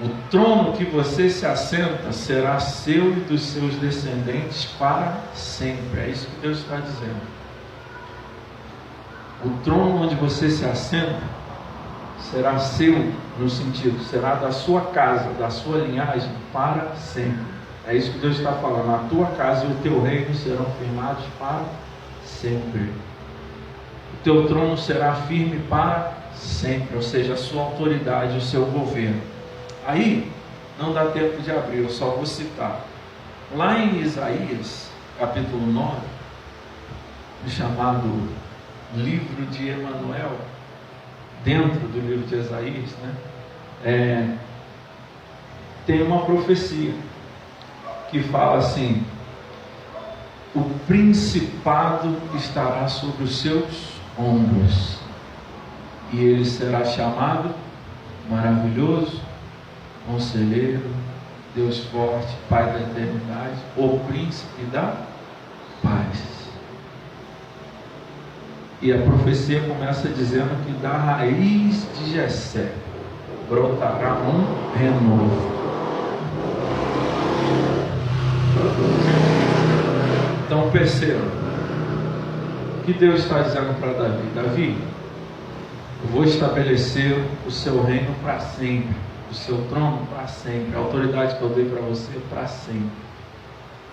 O trono que você se assenta será seu e dos seus descendentes para sempre. É isso que Deus está dizendo. O trono onde você se assenta será seu, no sentido, será da sua casa, da sua linhagem para sempre. É isso que Deus está falando. A tua casa e o teu reino serão firmados para sempre. O teu trono será firme para sempre, ou seja, a sua autoridade, o seu governo. Aí, não dá tempo de abrir, eu só vou citar. Lá em Isaías, capítulo 9, o chamado livro de Emanuel, dentro do livro de Isaías, né? Tem uma profecia que fala assim: o principado estará sobre os seus ombros, e ele será chamado Maravilhoso, Conselheiro, Deus Forte, Pai da Eternidade, o Príncipe da Paz. E a profecia começa dizendo que da raiz de Jessé brotará um renovo. Então perceba o que Deus está dizendo para Davi: Davi, eu vou estabelecer o seu reino para sempre, o seu trono para sempre, a autoridade que eu dei para você para sempre.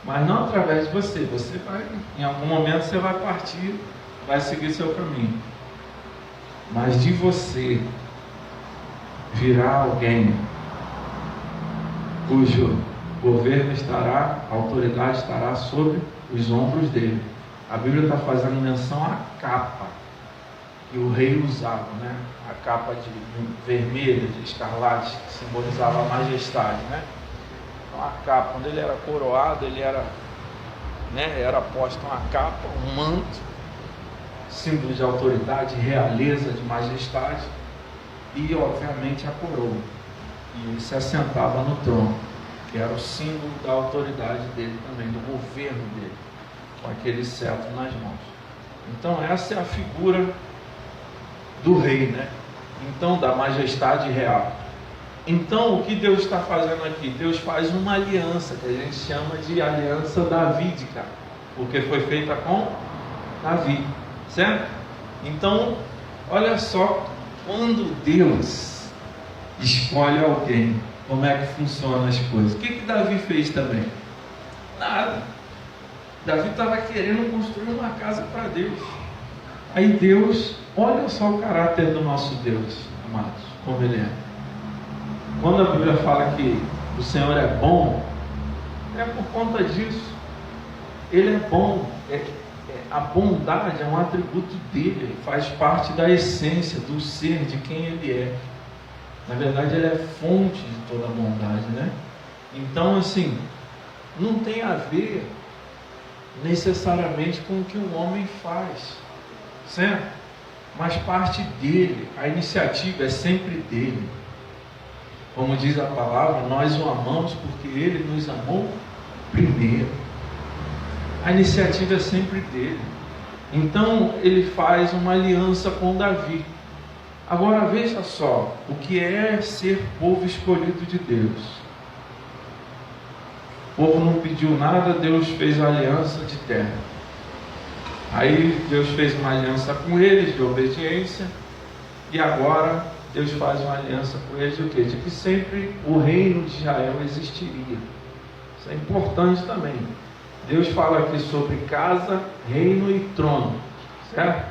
Mas não através de você. Você vai, em algum momento você vai partir, vai seguir seu caminho. Mas de você virá alguém cujo governo estará, a autoridade estará sobre os ombros dele. A Bíblia está fazendo menção à capa. que o rei usava, né? A capa de vermelha, de escarlate, que simbolizava a majestade, né? Então a capa, quando ele era coroado, ele era, né, era posta uma capa, um manto, símbolo de autoridade, realeza, de majestade, e obviamente a coroa. E ele se assentava no trono, que era o símbolo da autoridade dele também, do governo dele, com aquele cetro nas mãos. Então essa é a figura do rei, né? Então, da majestade real. Então, o que Deus está fazendo aqui? Deus faz uma aliança, que a gente chama de aliança davídica, porque foi feita com Davi, certo? Então, olha só, quando Deus escolhe alguém, como é que funcionam as coisas? O que Davi fez também? Nada. Davi estava querendo construir uma casa para Deus. Aí Deus, olha só o caráter do nosso Deus, amados, como Ele é. Quando a Bíblia fala que o Senhor é bom, é por conta disso. Ele é bom. A bondade é um atributo dele, faz parte da essência, do ser, de quem Ele é. Na verdade, Ele é fonte de toda a bondade, né? Então, assim, não tem a ver necessariamente com o que o homem faz, certo? Mas parte dele, a iniciativa é sempre dele. Como diz a palavra, nós o amamos porque Ele nos amou primeiro. A iniciativa é sempre dele. Então ele faz uma aliança com Davi. Agora veja só, o que é ser povo escolhido de Deus? O povo não pediu nada, Deus fez a aliança de terra. Aí Deus fez uma aliança com eles de obediência, e agora Deus faz uma aliança com eles de o quê? De que sempre o reino de Israel existiria. Isso é importante também. Deus fala aqui sobre casa, reino e trono, certo?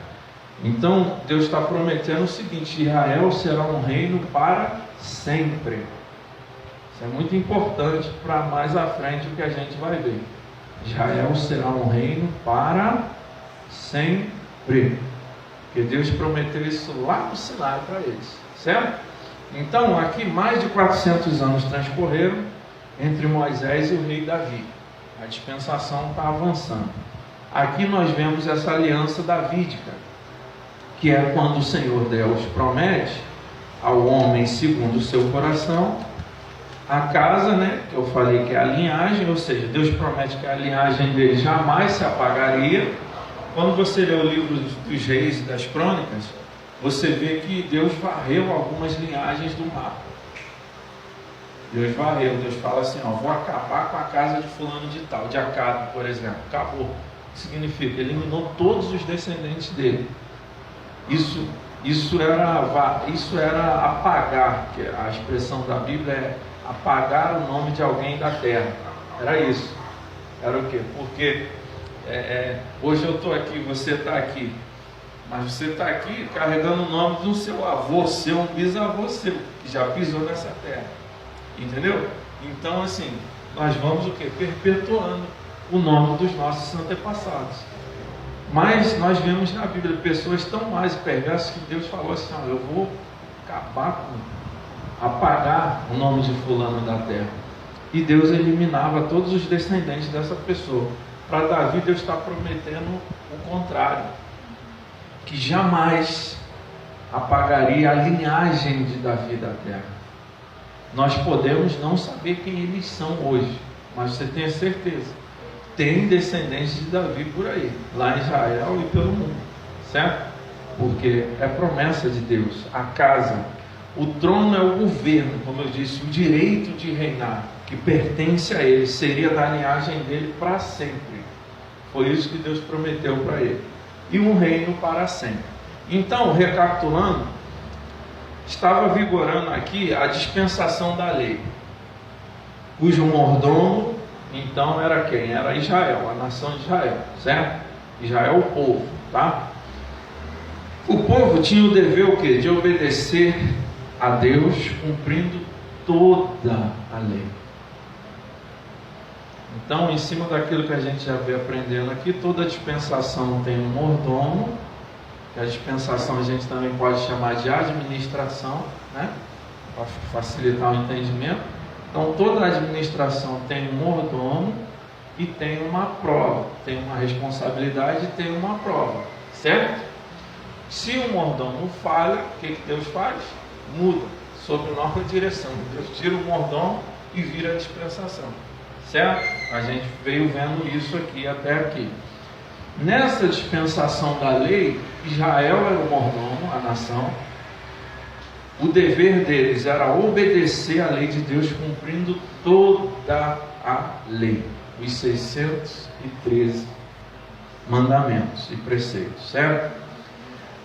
Então Deus está prometendo o seguinte: Israel será um reino para sempre. Isso é muito importante para mais à frente o que a gente vai ver. Israel será um reino para sempre, porque Deus prometeu isso lá no Sinai para eles, certo? Então aqui mais de 400 anos transcorreram entre Moisés e o rei Davi. A dispensação está avançando. Aqui nós vemos essa aliança davídica, que é quando o Senhor Deus promete ao homem segundo o seu coração a casa, né, que eu falei que é a linhagem, ou seja, Deus promete que a linhagem dele jamais se apagaria. Quando você lê o livro dos reis e das crônicas, você vê que Deus varreu algumas linhagens do mapa. Deus varreu, Deus fala assim, ó, vou acabar com a casa de fulano de tal, de Acabe, por exemplo. Acabou. O que significa? Eliminou todos os descendentes dele. Isso era apagar, que a expressão da Bíblia é apagar o nome de alguém da terra. Era isso. Era o quê? Porque hoje eu estou aqui, você está aqui, mas você está aqui carregando o nome do seu avô, um bisavô seu, que já pisou nessa terra. Entendeu? Então, assim, nós vamos o quê? Perpetuando o nome dos nossos antepassados. Mas nós vemos na Bíblia pessoas tão mais perversas que Deus falou assim, ó, eu vou apagar o nome de fulano da terra. E Deus eliminava todos os descendentes dessa pessoa. Para Davi, Deus está prometendo o contrário, que jamais apagaria a linhagem de Davi da terra. Nós podemos não saber quem eles são hoje, mas você tem a certeza, tem descendentes de Davi por aí, lá em Israel e pelo mundo, certo? Porque é promessa de Deus. A casa, o trono é o governo, como eu disse, o direito de reinar, que pertence a ele, seria da linhagem dele para sempre. Foi isso que Deus prometeu para ele. E um reino para sempre. Então, recapitulando, estava vigorando aqui a dispensação da lei, cujo mordomo, então, era quem? Era Israel, a nação de Israel, certo? Israel, o povo, tá? O povo tinha o dever o quê? De obedecer a Deus, cumprindo toda a lei. Então, em cima daquilo que a gente já veio aprendendo aqui, toda dispensação tem um mordomo que a dispensação a gente também pode chamar de administração, né? Para facilitar o entendimento. Então toda administração tem um mordomo e tem uma prova, tem uma responsabilidade e tem uma prova, certo? Se o mordomo falha, o que Deus faz? Muda, sob nova direção. Deus tira o mordomo e vira a dispensação, certo? A gente veio vendo isso aqui até aqui. Nessa dispensação da lei, Israel era o mordomo, a nação. O dever deles era obedecer à lei de Deus, cumprindo toda a lei, os 613 mandamentos e preceitos, certo?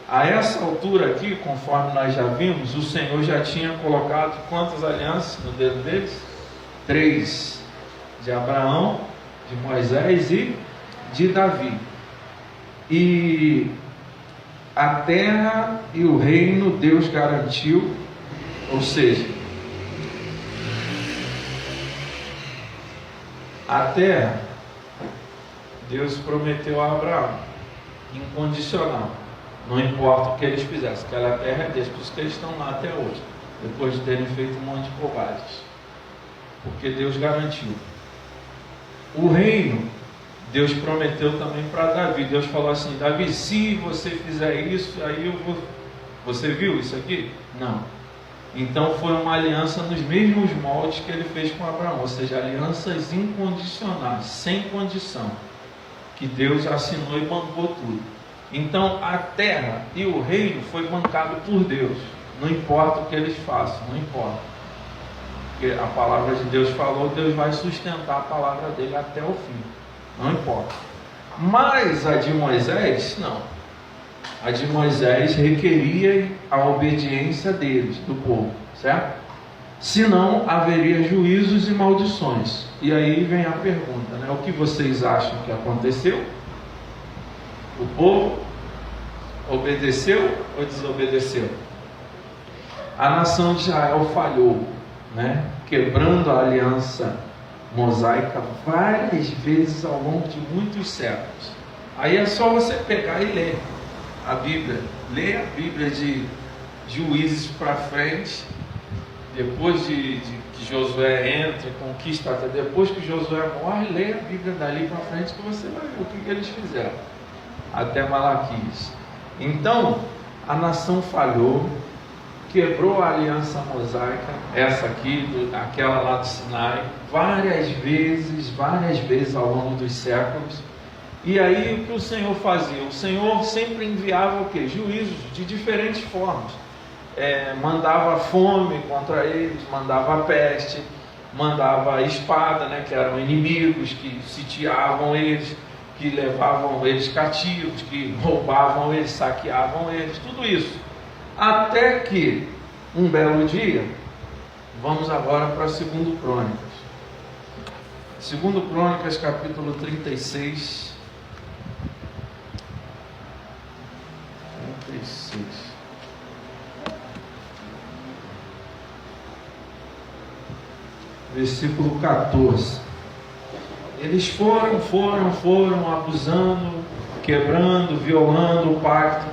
A essa altura aqui, conforme nós já vimos, o Senhor já tinha colocado quantas alianças no dedo deles? 3, de Abraão, de Moisés e de Davi. E a terra e o reino Deus garantiu, ou seja, a terra Deus prometeu a Abraão, incondicional, não importa o que eles fizessem, aquela terra é deles, por isso que eles estão lá até hoje, depois de terem feito um monte de bobagens, porque Deus garantiu. O reino Deus prometeu também para Davi. Deus falou assim: Davi, se você fizer isso, aí eu vou. Você viu isso aqui? Não. Então foi uma aliança nos mesmos moldes que ele fez com Abraão, ou seja, alianças incondicionais, sem condição, que Deus assinou e bancou tudo. Então a terra e o reino foi bancado por Deus, não importa o que eles façam, não importa, porque a palavra de Deus falou, Deus vai sustentar a palavra dele até o fim, não importa. Mas a de Moisés, não. A de Moisés requeria a obediência deles, do povo, certo? Senão haveria juízos e maldições. E aí vem a pergunta, né? O que vocês acham que aconteceu? O povo obedeceu ou desobedeceu? A nação de Israel falhou, né? Quebrando a aliança mosaica várias vezes ao longo de muitos séculos. Aí é só você pegar e ler a Bíblia, lê a Bíblia de Juízes para frente, depois de que Josué entra, conquista, até depois que Josué morre, lê a Bíblia dali para frente que você vai ver o que eles fizeram, até Malaquias. Então, a nação falhou, quebrou a aliança mosaica, essa aqui, aquela lá do Sinai, várias vezes ao longo dos séculos. E aí o que o Senhor fazia? O Senhor sempre enviava o quê? Juízos de diferentes formas. Mandava fome contra eles, mandava peste, mandava espada, né, que eram inimigos, que sitiavam eles, que levavam eles cativos, que roubavam eles, saqueavam eles, tudo isso. Até que, um belo dia, vamos agora para 2 Crônicas. 2 Crônicas, capítulo 36. Versículo 14. Eles foram abusando, quebrando, violando o pacto.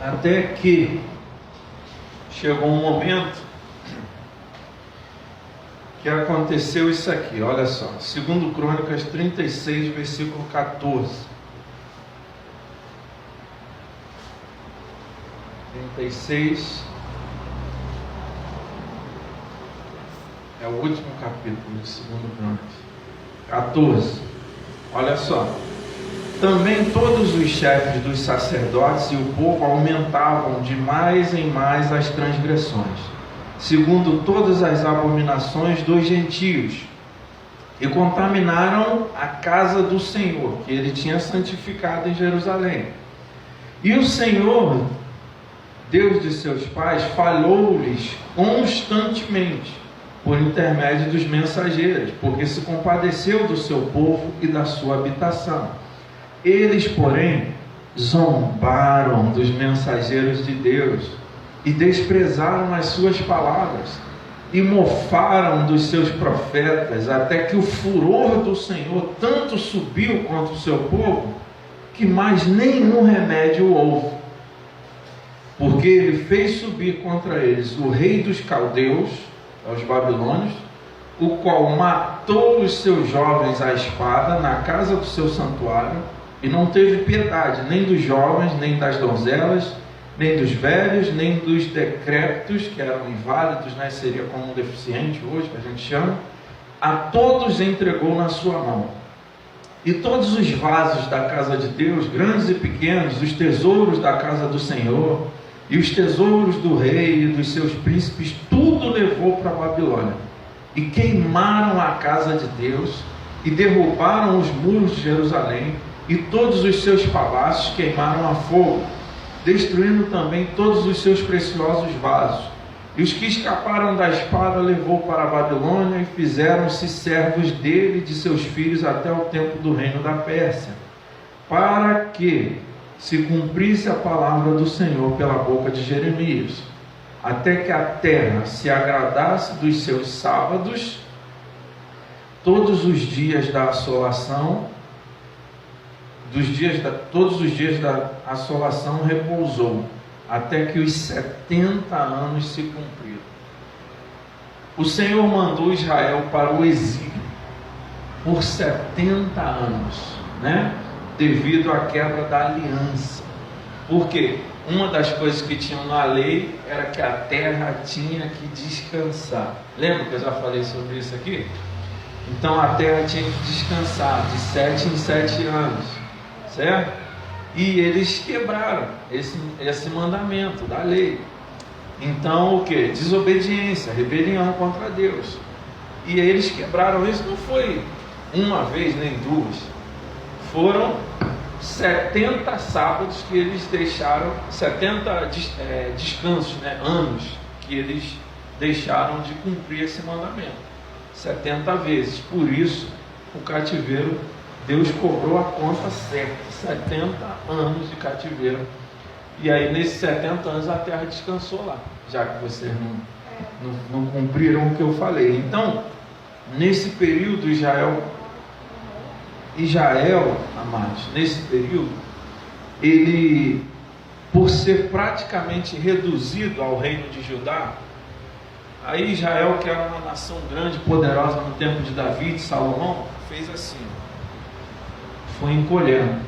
Até que chegou um momento que aconteceu isso aqui, olha só, 2 Crônicas 36, versículo 14. 36 é o último capítulo de 2 Crônicas. 14. Olha só. Também todos os chefes dos sacerdotes e o povo aumentavam de mais em mais as transgressões, segundo todas as abominações dos gentios, e contaminaram a casa do Senhor, que ele tinha santificado em Jerusalém. E o Senhor, Deus de seus pais, falou-lhes constantemente por intermédio dos mensageiros, porque se compadeceu do seu povo e da sua habitação. Eles, porém, zombaram dos mensageiros de Deus e desprezaram as suas palavras. e mofaram dos seus profetas, até que o furor do Senhor tanto subiu contra o seu povo, que mais nenhum remédio houve. Porque ele fez subir contra eles o rei dos caldeus, os babilônios, o qual matou os seus jovens à espada na casa do seu santuário, e não teve piedade nem dos jovens, nem das donzelas, nem dos velhos, nem dos decrépitos, que eram inválidos, né? Seria como um deficiente hoje, que a gente chama. A todos entregou na sua mão. E todos os vasos da casa de Deus, grandes e pequenos, os tesouros da casa do Senhor, e os tesouros do rei e dos seus príncipes, tudo levou para a Babilônia. E queimaram a casa de Deus, e derrubaram os muros de Jerusalém, e todos os seus palácios queimaram a fogo, destruindo também todos os seus preciosos vasos. E os que escaparam da espada levou para a Babilônia, e fizeram-se servos dele e de seus filhos até o tempo do reino da Pérsia, para que se cumprisse a palavra do Senhor pela boca de Jeremias, até que a terra se agradasse dos seus sábados, todos os dias da assolação, todos os dias da assolação repousou, até que os 70 anos se cumpriram. O Senhor mandou Israel para o exílio por 70 anos, né? Devido à quebra da aliança. Por quê? Uma das coisas que tinham na lei era que a terra tinha que descansar. Lembra que eu já falei sobre isso aqui? Então a terra tinha que descansar de 7 em 7 anos, certo? E eles quebraram esse mandamento da lei. Então o que? Desobediência, rebelião contra Deus. E eles quebraram isso. Não foi uma vez nem duas. Foram 70 sábados que eles deixaram, 70 descansos, né, anos que eles deixaram de cumprir esse mandamento. 70 vezes. Por isso, o cativeiro, Deus cobrou a conta certa. 70 anos de cativeiro. E aí, nesses 70 anos, a terra descansou lá, já que vocês não cumpriram o que eu falei. Então, nesse período, Israel, amados, nesse período, ele, por ser praticamente reduzido ao reino de Judá, aí Israel, que era uma nação grande, poderosa no tempo de Davi e de Salomão, fez assim, foi encolhendo,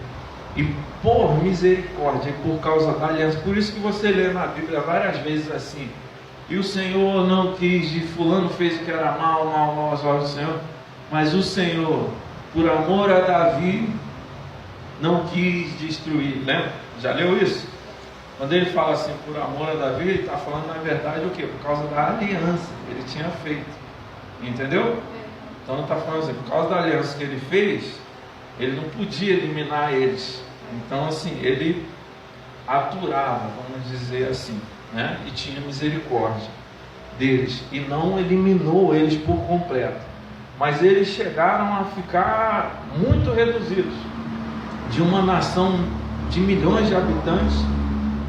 e por misericórdia, e por causa da aliança, por isso que você lê na Bíblia várias vezes assim, e o Senhor não quis, e fulano fez o que era mal aos olhos do Senhor, mas o Senhor, por amor a Davi, não quis destruir. Lembra? Já leu isso? Quando ele fala assim, por amor a Davi, ele está falando na verdade o quê? Por causa da aliança que ele tinha feito. Entendeu? Então ele está falando assim, por causa da aliança que ele fez, ele não podia eliminar eles. Então assim, ele aturava, vamos dizer assim, né? E tinha misericórdia deles. E não eliminou eles por completo. Mas eles chegaram a ficar muito reduzidos. De uma nação de milhões de habitantes,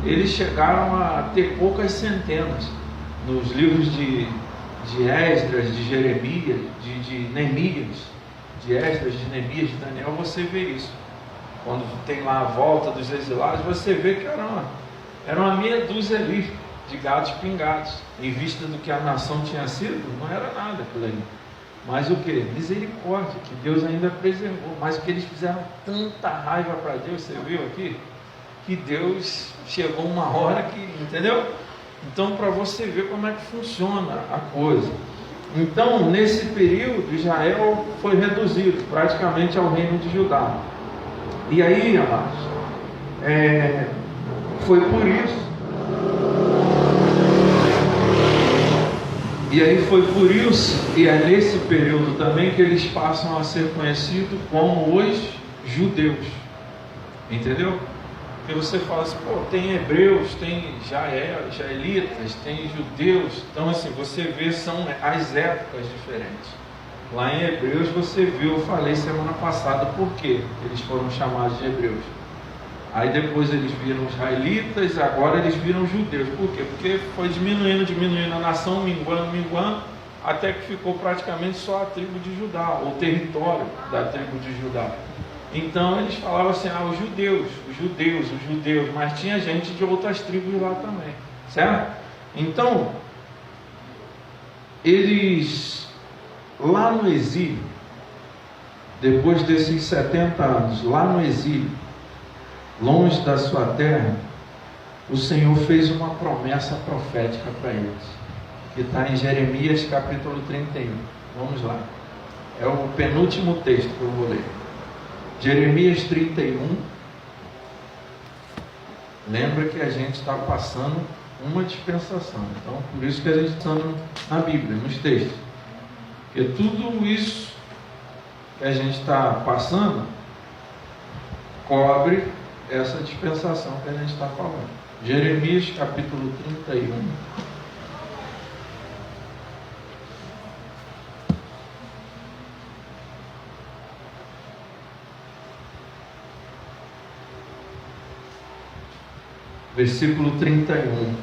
eles chegaram a ter poucas centenas. Nos livros de Esdras, de Jeremias, de Neemias, de Esdras, de Neemias, de Daniel, você vê isso. Quando tem lá a volta dos exilados, você vê que era uma meia dúzia ali de gatos pingados. Em vista do que a nação tinha sido, não era nada aquilo ali. Mas o que? Misericórdia, que Deus ainda preservou. Mas o que eles fizeram tanta raiva para Deus, você viu aqui? Que Deus chegou uma hora que, entendeu? Então, para você ver como é que funciona a coisa. Então, nesse período, Israel foi reduzido praticamente ao reino de Judá. E aí, amados, foi por isso. E aí foi por isso, e é nesse período também que eles passam a ser conhecidos como os judeus. Entendeu? Porque você fala assim, pô, tem hebreus, tem jaelitas, tem judeus. Então assim, você vê, são as épocas diferentes. Lá em Hebreus você viu, eu falei semana passada, por que eles foram chamados de hebreus. Aí depois eles viram israelitas, agora eles viram judeus. Por quê? Porque foi diminuindo a nação, minguando, até que ficou praticamente só a tribo de Judá, o território da tribo de Judá. Então eles falavam assim, os judeus, mas tinha gente de outras tribos lá também, certo? Então, eles, lá no exílio, depois desses 70 anos, lá no exílio, longe da sua terra, o Senhor fez uma promessa profética para eles, que está em Jeremias capítulo 31. Vamos lá, é o penúltimo texto que eu vou ler. Jeremias 31. Lembra que a gente está passando uma dispensação, então por isso que a gente está na Bíblia, nos textos, porque tudo isso que a gente está passando cobre essa dispensação que a gente está falando. Jeremias capítulo 31. Versículo 31.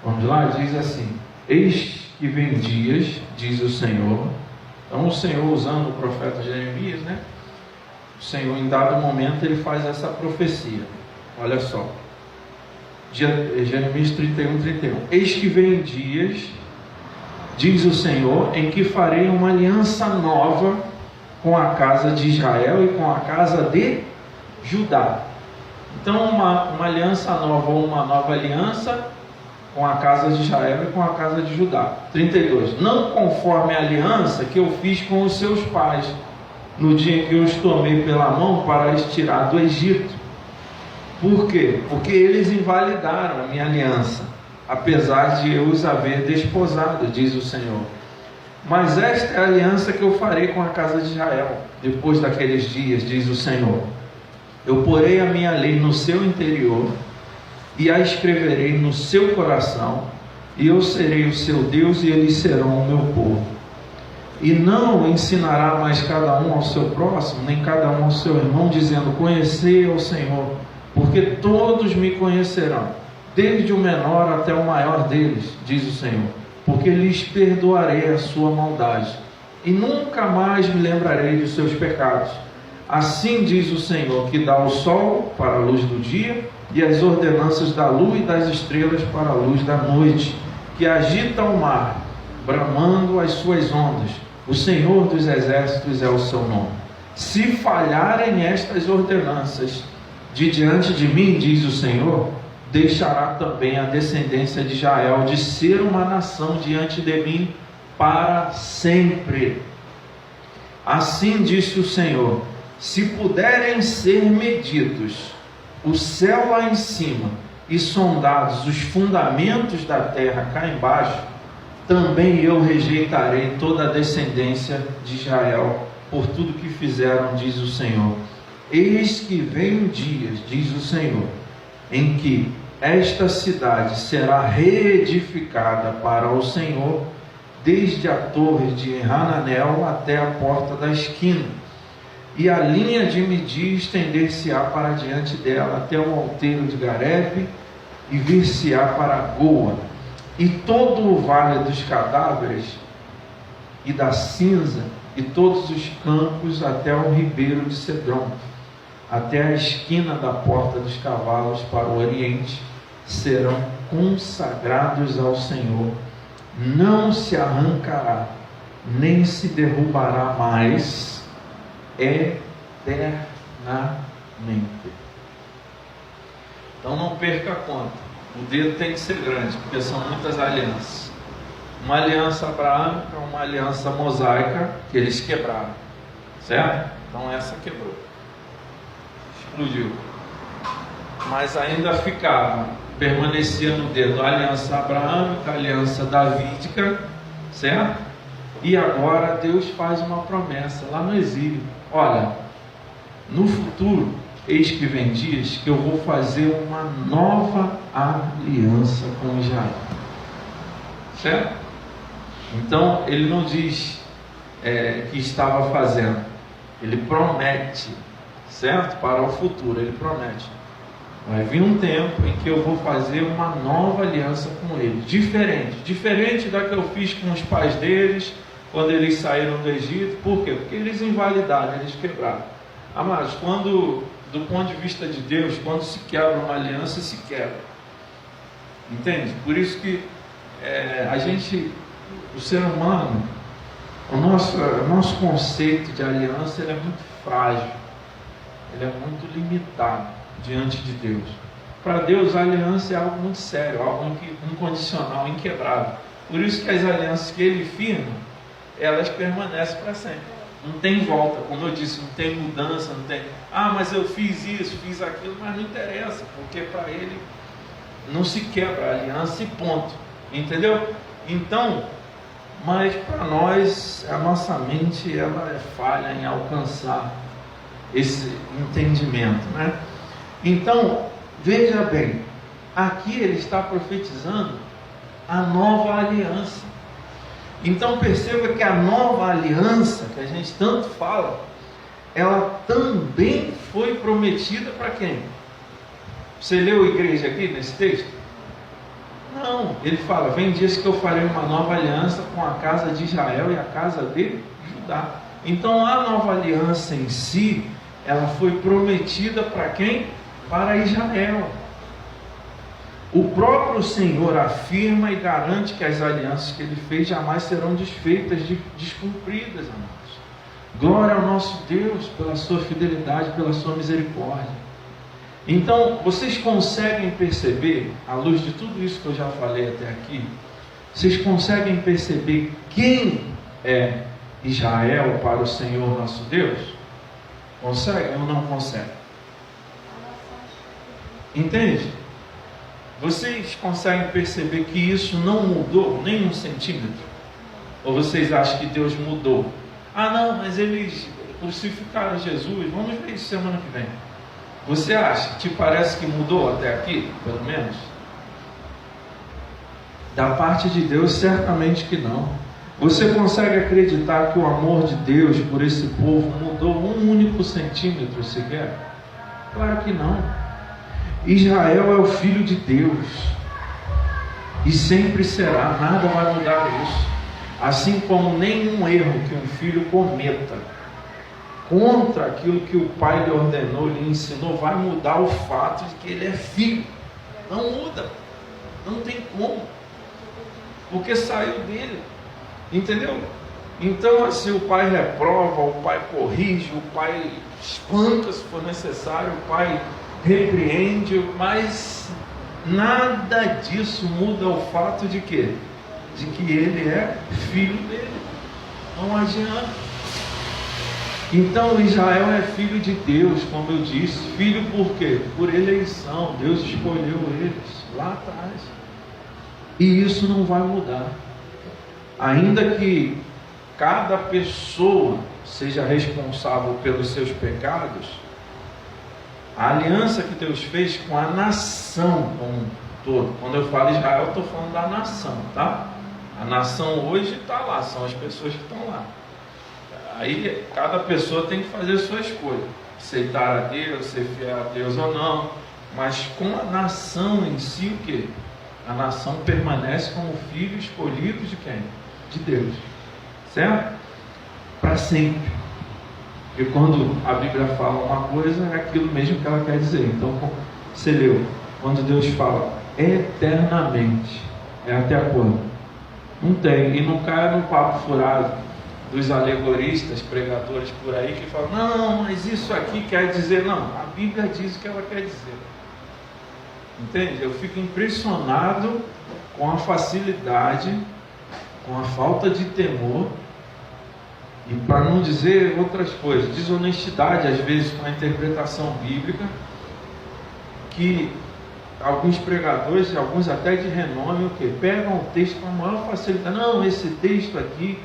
Vamos lá, diz assim: eis que vem dias, diz o Senhor. Então o Senhor, usando o profeta Jeremias, né? O Senhor, em dado momento, ele faz essa profecia. Olha só, Jeremias 31. Eis que vem dias, diz o Senhor, em que farei uma aliança nova com a casa de Israel e com a casa de Judá. Então uma aliança nova, ou uma nova aliança com a casa de Israel e com a casa de Judá. 32. Não conforme a aliança que eu fiz com os seus pais, no dia em que eu os tomei pela mão para os tirar do Egito. Por quê? Porque eles invalidaram a minha aliança, apesar de eu os haver desposado, diz o Senhor. Mas esta é a aliança que eu farei com a casa de Israel, depois daqueles dias, diz o Senhor. Eu porei a minha lei no seu interior, e a escreverei no seu coração, e eu serei o seu Deus, e eles serão o meu povo. E não ensinará mais cada um ao seu próximo, nem cada um ao seu irmão, dizendo, conhecei ao Senhor, porque todos me conhecerão, desde o menor até o maior deles, diz o Senhor, porque lhes perdoarei a sua maldade, e nunca mais me lembrarei dos seus pecados. Assim diz o Senhor, que dá o sol para a luz do dia, e as ordenanças da lua e das estrelas para a luz da noite, que agita o mar, bramando as suas ondas. O Senhor dos exércitos é o seu nome. Se falharem estas ordenanças de diante de mim, diz o Senhor, deixará também a descendência de Israel de ser uma nação diante de mim para sempre. Assim disse o Senhor, se puderem ser medidos o céu lá em cima e sondados os fundamentos da terra cá embaixo, também eu rejeitarei toda a descendência de Israel por tudo que fizeram, diz o Senhor. Eis que vem dias, diz o Senhor, em que esta cidade será reedificada para o Senhor, desde a torre de Hananel até a porta da esquina, e a linha de medir estender-se-á para diante dela até o outeiro de Garebe, e vir-se-á para Goa, e todo o vale dos cadáveres e da cinza, e todos os campos até o ribeiro de Cedron, até a esquina da porta dos cavalos para o oriente, serão consagrados ao Senhor. Não se arrancará, nem se derrubará mais, eternamente. Então não perca a conta. O dedo tem que ser grande, porque são muitas alianças. Uma aliança abraâmica, uma aliança mosaica, que eles quebraram, certo? Então essa quebrou, explodiu, mas ainda ficava, permanecia no dedo a aliança abraâmica, a aliança davídica, certo? E agora Deus faz uma promessa lá no exílio: olha, no futuro, eis que vem dias que eu vou fazer uma nova aliança com Israel, certo? Então ele não diz que estava fazendo, Ele promete, certo? Para o futuro, ele promete. Vai vir um tempo em que eu vou fazer uma nova aliança com eles, diferente da que eu fiz com os pais deles, quando eles saíram do Egito. Por quê? Porque eles invalidaram, eles quebraram. Amados, do ponto de vista de Deus, quando se quebra uma aliança, se quebra. Entende? Por isso que o ser humano, o nosso conceito de aliança, ele é muito frágil, ele é muito limitado diante de Deus. Para Deus, a aliança é algo muito sério, algo incondicional, inquebrável. Por isso que as alianças que Ele firma, elas permanecem para sempre. Não tem volta, como eu disse, não tem mudança, não tem... mas eu fiz isso, fiz aquilo, mas não interessa, porque para Ele não se quebra a aliança e ponto. Entendeu? Então, mas para nós, a nossa mente, ela é falha em alcançar esse entendimento, né? Então, veja bem, aqui ele está profetizando a nova aliança. Então perceba que a nova aliança, que a gente tanto fala, ela também foi prometida para quem? Você leu, igreja, aqui nesse texto? Não, ele fala, vem dias que eu farei uma nova aliança com a casa de Israel e a casa de Judá. Então a nova aliança em si, ela foi prometida para quem? Para Israel. O próprio Senhor afirma e garante que as alianças que Ele fez jamais serão desfeitas, descumpridas, amados. Glória ao nosso Deus pela sua fidelidade, pela sua misericórdia. Então, vocês conseguem perceber, à luz de tudo isso que eu já falei até aqui, vocês conseguem perceber quem é Israel para o Senhor nosso Deus? Conseguem ou não conseguem? Entende? Vocês conseguem perceber que isso não mudou nem um centímetro? Ou vocês acham que Deus mudou? Não, mas eles crucificaram Jesus. Vamos ver isso semana que vem. Você acha? Te parece que mudou até aqui, pelo menos? Da parte de Deus, certamente que não. Você consegue acreditar que o amor de Deus por esse povo mudou um único centímetro sequer? Claro que não. Israel é o Filho de Deus e sempre será, nada vai mudar isso. Assim como nenhum erro que um filho cometa contra aquilo que o pai lhe ordenou, lhe ensinou, vai mudar o fato de que ele é filho. Não muda, não tem como, porque saiu dele, entendeu? Então, assim, o pai reprova, o pai corrige, o pai espanca se for necessário, o pai repreende, mas nada disso muda o fato de quê? De que ele é filho dele. Não adianta. Então Israel é filho de Deus, como eu disse. Filho por quê? Por eleição. Deus escolheu eles lá atrás. E isso não vai mudar. Ainda que cada pessoa seja responsável pelos seus pecados, a aliança que Deus fez com a nação como um todo. Quando eu falo Israel, eu estou falando da nação, tá? A nação hoje está lá, são as pessoas que estão lá. Aí cada pessoa tem que fazer a sua escolha, aceitar a Deus, ser fiel a Deus ou não. Mas com a nação em si, o quê? A nação permanece como filho escolhido de quem? De Deus, certo? Para sempre. E quando a Bíblia fala uma coisa, é aquilo mesmo que ela quer dizer. Então, você leu, quando Deus fala eternamente, é até quando? Não tem, e não cai no papo furado dos alegoristas, pregadores por aí, que falam, não, mas isso aqui quer dizer, não, a Bíblia diz o que ela quer dizer. Entende? Eu fico impressionado com a facilidade, com a falta de temor, e para não dizer outras coisas, desonestidade às vezes com a interpretação bíblica, que alguns pregadores, e alguns até de renome, o que? Pegam o texto com a maior facilidade. Não, esse texto aqui,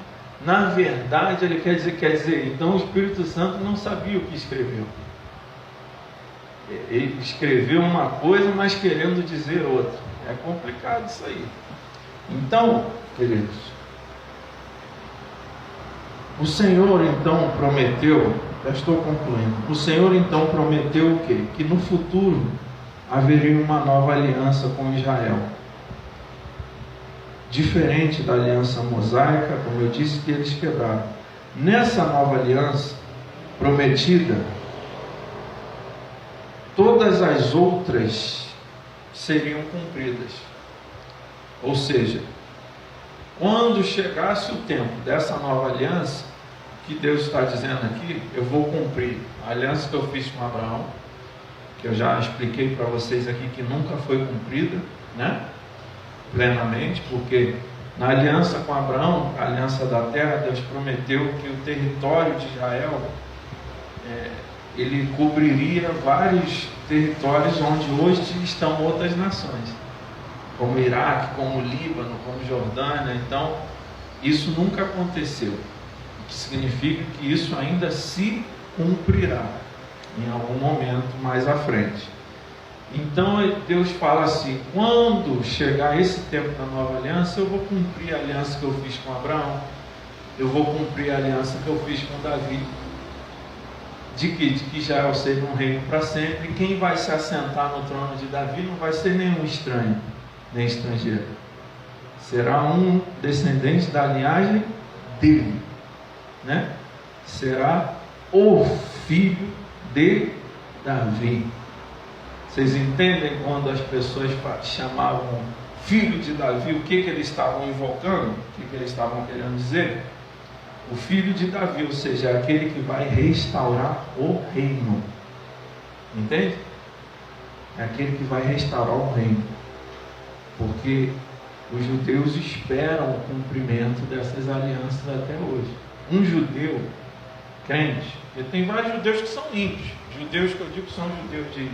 na verdade, ele quer dizer, então o Espírito Santo não sabia o que escreveu. Ele escreveu uma coisa, mas querendo dizer outra. É complicado isso aí. Então, queridos, O Senhor então prometeu, já estou concluindo, o Senhor então prometeu o quê? Que no futuro haveria uma nova aliança com Israel. Diferente da aliança mosaica, como eu disse, que eles quebraram. Nessa nova aliança prometida, todas as outras seriam cumpridas. Ou seja, quando chegasse o tempo dessa nova aliança, que Deus está dizendo aqui, eu vou cumprir a aliança que eu fiz com Abraão, que eu já expliquei para vocês aqui que nunca foi cumprida, né? Plenamente, porque na aliança com Abraão, a aliança da terra, Deus prometeu que o território de Israel ele cobriria vários territórios onde hoje estão outras nações, como o Iraque, como o Líbano, como Jordânia. Então isso nunca aconteceu, o que significa que isso ainda se cumprirá em algum momento mais à frente. Então Deus fala assim: quando chegar esse tempo da nova aliança, eu vou cumprir a aliança que eu fiz com Abraão, eu vou cumprir a aliança que eu fiz com Davi, de que Israel seja um reino para sempre. E quem vai se assentar no trono de Davi não vai ser nenhum estranho, nem estrangeiro, será um descendente da linhagem dele, né? Será o filho de Davi. Vocês entendem quando as pessoas chamavam filho de Davi, o que eles estavam invocando? O que eles estavam querendo dizer? O filho de Davi, ou seja, aquele que vai restaurar o reino. Entende? É aquele que vai restaurar o reino. Porque os judeus esperam o cumprimento dessas alianças até hoje. Um judeu crente, porque tem vários judeus que são ímpios. Judeus que eu digo são judeus de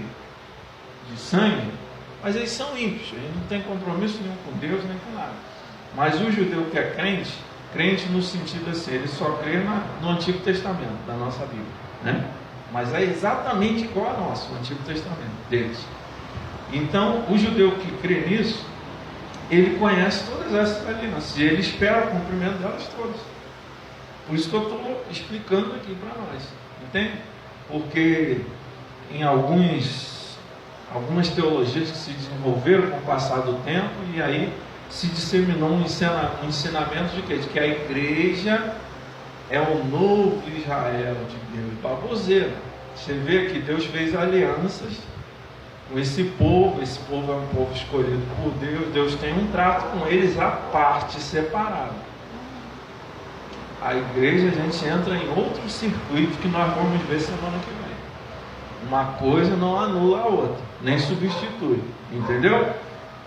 sangue, mas eles são ímpios, eles não têm compromisso nenhum com Deus nem com nada. Mas o judeu que é crente, crente no sentido assim, ele só crê no Antigo Testamento da nossa Bíblia, né? Mas é exatamente igual ao nosso, o Antigo Testamento deles. Então o judeu que crê nisso, ele conhece todas essas alianças e ele espera o cumprimento delas todas. Por isso que eu estou explicando aqui para nós, entende? Porque em algumas teologias que se desenvolveram com o passar do tempo, e aí se disseminou um ensinamento de quê? De que a igreja é o novo Israel de Deus. Baboseira. Você vê que Deus fez alianças com esse povo é um povo escolhido por Deus, Deus tem um trato com eles à parte, separado. A igreja, a gente entra em outro circuito que nós vamos ver semana que vem. Uma coisa não anula a outra, nem substitui, entendeu?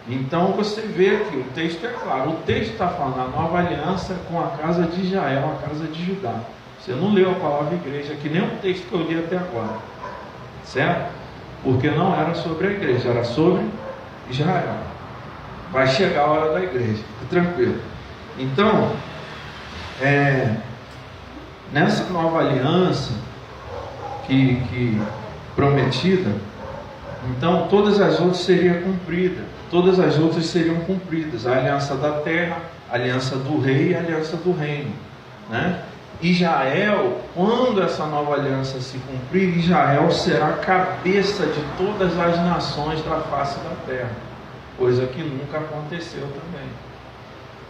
Então você vê que o texto é claro, o texto está falando a nova aliança com a casa de Israel, a casa de Judá. Você não leu a palavra igreja, que nem o texto que eu li até agora, certo? Porque não era sobre a igreja, era sobre Israel. Vai chegar a hora da igreja, fique tranquilo. Então, nessa nova aliança que prometida, então todas as outras seriam cumpridas, todas as outras seriam cumpridas, a aliança da terra, a aliança do rei e a aliança do reino, né? Israel, quando essa nova aliança se cumprir, Israel será cabeça de todas as nações da face da terra, coisa que nunca aconteceu também.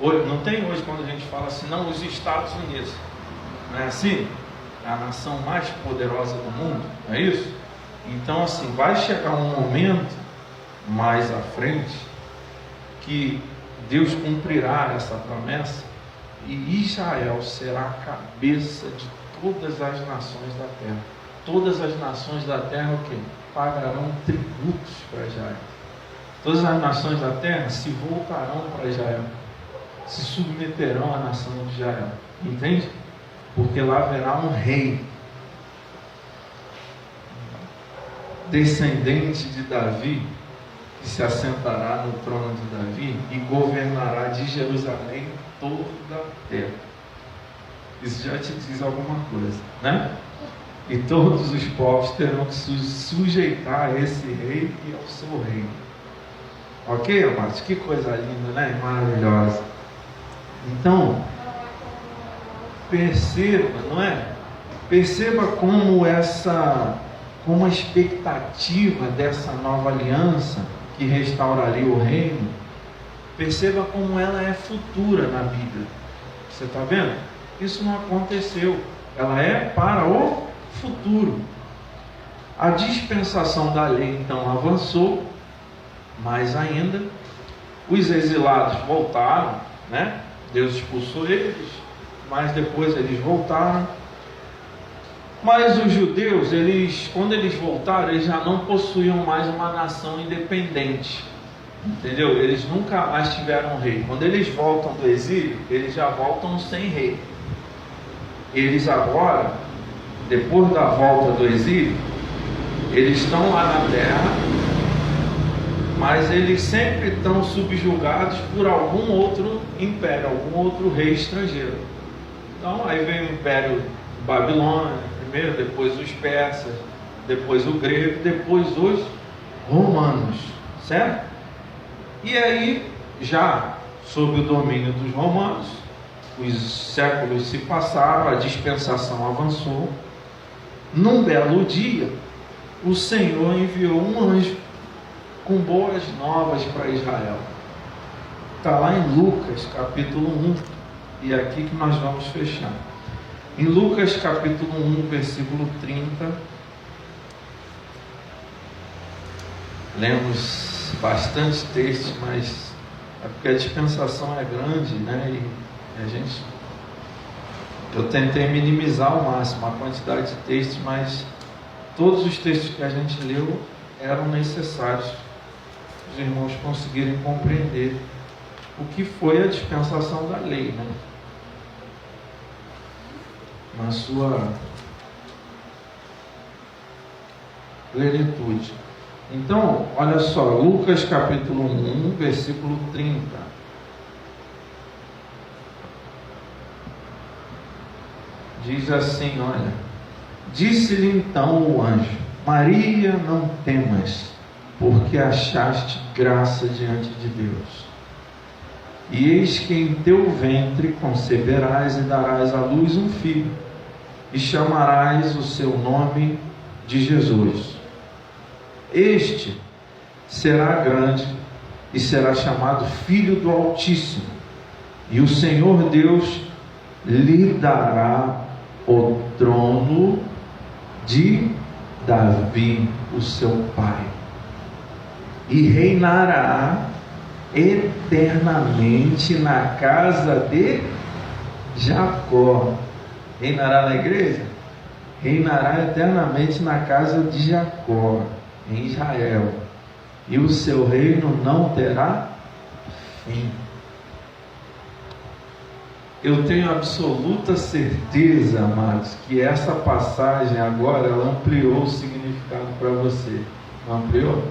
Hoje, não tem hoje quando a gente fala assim, não, os Estados Unidos, não é assim? É a nação mais poderosa do mundo, não é isso? Então assim, vai chegar um momento mais à frente que Deus cumprirá essa promessa e Israel será a cabeça de todas as nações da terra. Todas as nações da terra o quê? Pagarão tributos para Israel. Todas as nações da terra se voltarão para Israel, se submeterão à nação de Israel, entende? Porque lá haverá um rei descendente de Davi, que se assentará no trono de Davi e governará de Jerusalém toda a terra. Isso já te diz alguma coisa, né? E todos os povos terão que se sujeitar a esse rei e ao seu reino. Ok, amados? Que coisa linda, né? Maravilhosa. Então, Perceba, não é? Perceba como a expectativa dessa nova aliança que restauraria o reino, perceba como ela é futura na Bíblia. Você está vendo? Isso não aconteceu. Ela é para o futuro. A dispensação da lei então avançou, mais ainda, os exilados voltaram, né? Deus expulsou eles, mas depois eles voltaram. Mas os judeus, quando eles voltaram, eles já não possuíam mais uma nação independente, entendeu? Eles nunca mais tiveram um rei. Quando eles voltam do exílio, eles já voltam sem rei. Eles agora, depois da volta do exílio, eles estão lá na terra, mas eles sempre estão subjugados por algum outro império, algum outro rei estrangeiro. Então aí vem o império Babilônia primeiro, depois os persas, depois o grego, depois os romanos, certo? E aí, já sob o domínio dos romanos, os séculos se passaram, a dispensação avançou. Num belo dia, o Senhor enviou um anjo com boas novas para Israel. Está lá em Lucas capítulo 1, e é aqui que nós vamos fechar. Em Lucas capítulo 1, versículo 30, lemos bastante textos, mas é porque a dispensação é grande, né? E eu tentei minimizar ao máximo a quantidade de textos, mas todos os textos que a gente leu eram necessários para os irmãos conseguirem compreender o que foi a dispensação da lei, né? Na sua plenitude. Então, olha só, Lucas capítulo 1, versículo 30. Diz assim, olha: disse-lhe então o anjo: Maria, não temas, porque achaste graça diante de Deus. E eis que em teu ventre conceberás e darás à luz um filho, e chamarás o seu nome de Jesus. Este será grande e será chamado Filho do Altíssimo, e o Senhor Deus lhe dará o trono de Davi, o seu pai, e reinará eternamente na casa de Jacó. Reinará na igreja? Reinará eternamente na casa de Jacó, em Israel, e o seu reino não terá fim. Eu tenho absoluta certeza, amados, que essa passagem agora ela ampliou o significado para você. Não ampliou?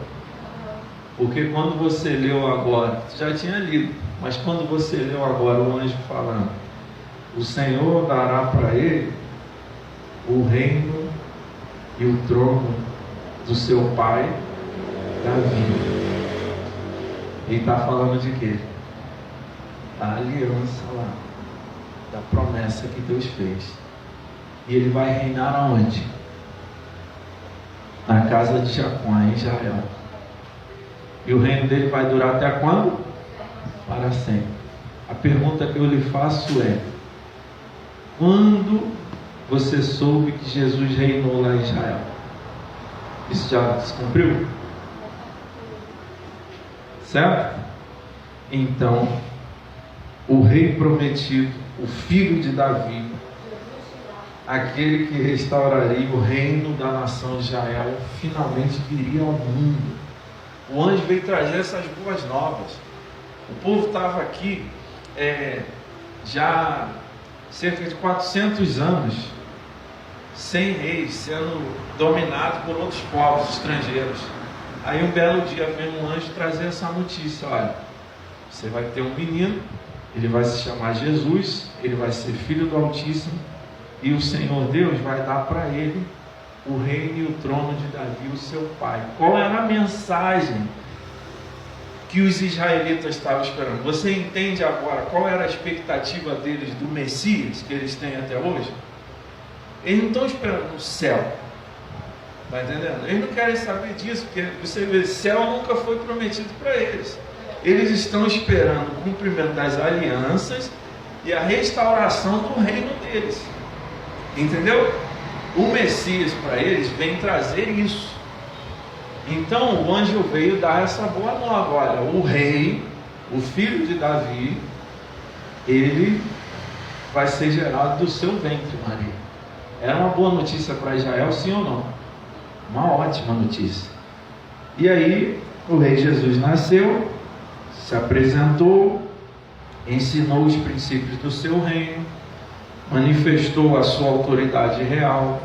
Porque quando você leu agora, você já tinha lido, mas quando você leu agora o anjo falando, o Senhor dará para ele o reino e o trono do seu pai Davi. Ele está falando de quê? Da aliança lá, da promessa que Deus fez. E ele vai reinar aonde? Na casa de Jacó, em Israel. E o reino dele vai durar até quando? Para sempre. A pergunta que eu lhe faço é: quando você soube que Jesus reinou lá em Israel? Isso já se cumpriu? Certo? Então, o rei prometido, o filho de Davi, aquele que restauraria o reino da nação de Israel, finalmente viria ao mundo. O anjo veio trazer essas boas novas. O povo estava aqui já cerca de 400 anos sem reis, sendo dominado por outros povos estrangeiros. Aí um belo dia vem um anjo trazer essa notícia: olha, você vai ter um menino, ele vai se chamar Jesus, ele vai ser filho do Altíssimo, e o Senhor Deus vai dar para ele o reino e o trono de Davi, o seu pai. Qual era a mensagem que os israelitas estavam esperando. Você entende agora qual era a expectativa deles do Messias que eles têm até hoje? Eles não estão esperando o céu. Está entendendo? Eles não querem saber disso, porque você vê, céu nunca foi prometido para eles. Eles estão esperando o cumprimento das alianças e a restauração do reino deles. Entendeu? O Messias para eles vem trazer isso. Então o anjo veio dar essa boa nova. Olha, o rei, o filho de Davi, ele vai ser gerado do seu ventre, Maria. Era uma boa notícia para Israel, sim ou não? Uma ótima notícia. E aí o rei Jesus nasceu, se apresentou, ensinou os princípios do seu reino, manifestou a sua autoridade real,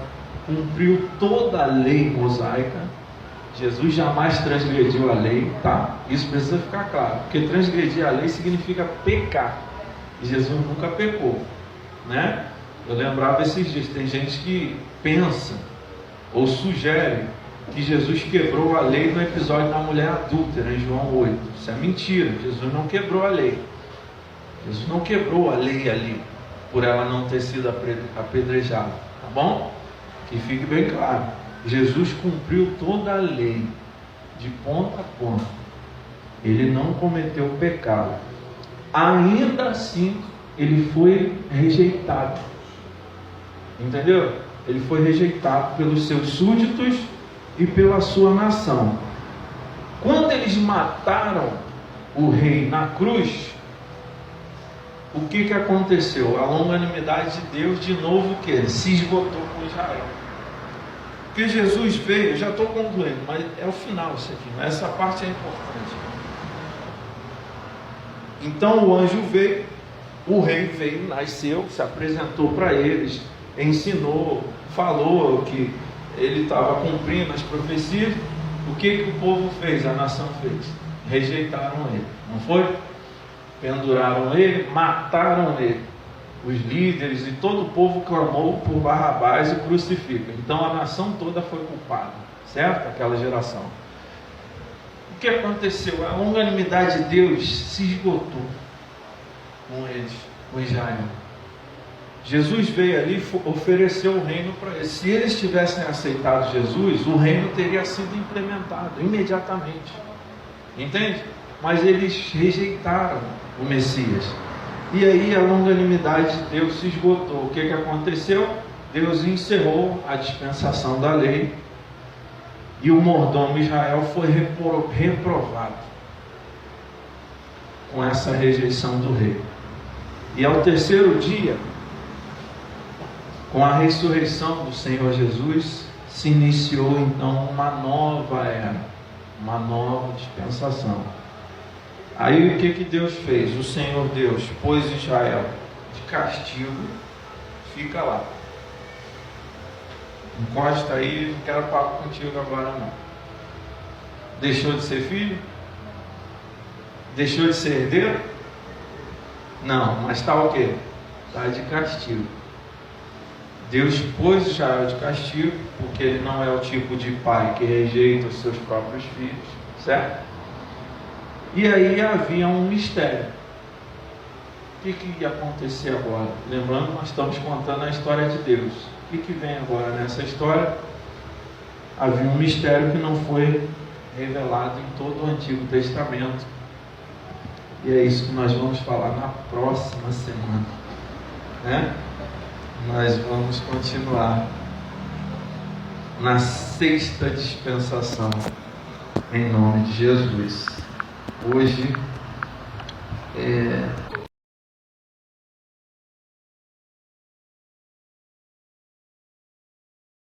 cumpriu toda a lei mosaica. Jesus jamais transgrediu a lei, tá? Isso precisa ficar claro, porque transgredir a lei significa pecar, e Jesus nunca pecou, né? Eu lembrava esses dias, tem gente que pensa ou sugere que Jesus quebrou a lei no episódio da mulher adúltera, em João 8. Isso é mentira. Jesus não quebrou a lei. Jesus não quebrou a lei ali, por ela não ter sido apedrejada, tá bom? Que fique bem claro. Jesus cumpriu toda a lei, de ponta a ponta. Ele não cometeu pecado. Ainda assim, ele foi rejeitado. Entendeu? Ele foi rejeitado pelos seus súditos e pela sua nação. Quando eles mataram o rei na cruz, o que aconteceu? A longanimidade de Deus de novo que se esgotou com Israel. Porque Jesus veio, eu já estou concluindo, mas é o final isso aqui, mas essa parte é importante. Então o anjo veio, o rei veio, nasceu, se apresentou para eles, ensinou, falou que ele estava cumprindo as profecias. O que o povo fez, a nação fez? Rejeitaram ele, não foi? Penduraram ele, mataram ele. Os líderes e todo o povo clamou por Barrabás e crucifica. Então a nação toda foi culpada, certo? Aquela geração. O que aconteceu? A longanimidade de Deus se esgotou com eles, com Israel. Jesus veio ali e ofereceu o reino para eles. Se eles tivessem aceitado Jesus, o reino teria sido implementado imediatamente. Entende? Mas eles rejeitaram o Messias. E aí a longanimidade de Deus se esgotou. O que aconteceu? Deus encerrou a dispensação da lei e o mordomo Israel foi reprovado com essa rejeição do rei. E ao terceiro dia, com a ressurreição do Senhor Jesus, se iniciou então uma nova era, uma nova dispensação. Aí o que Deus fez? O Senhor Deus pôs Israel de castigo, fica lá. Encosta aí, não quero papo contigo agora não. Deixou de ser filho? Deixou de ser herdeiro? Não, mas está o quê? Está de castigo. Deus pôs Israel de castigo, porque ele não é o tipo de pai que rejeita os seus próprios filhos, certo? E aí havia um mistério. O que ia acontecer agora? Lembrando, nós estamos contando a história de Deus. O que vem agora nessa história? Havia um mistério que não foi revelado em todo o Antigo Testamento. E é isso que nós vamos falar na próxima semana, né? Nós vamos continuar na sexta dispensação, em nome de Jesus. Hoje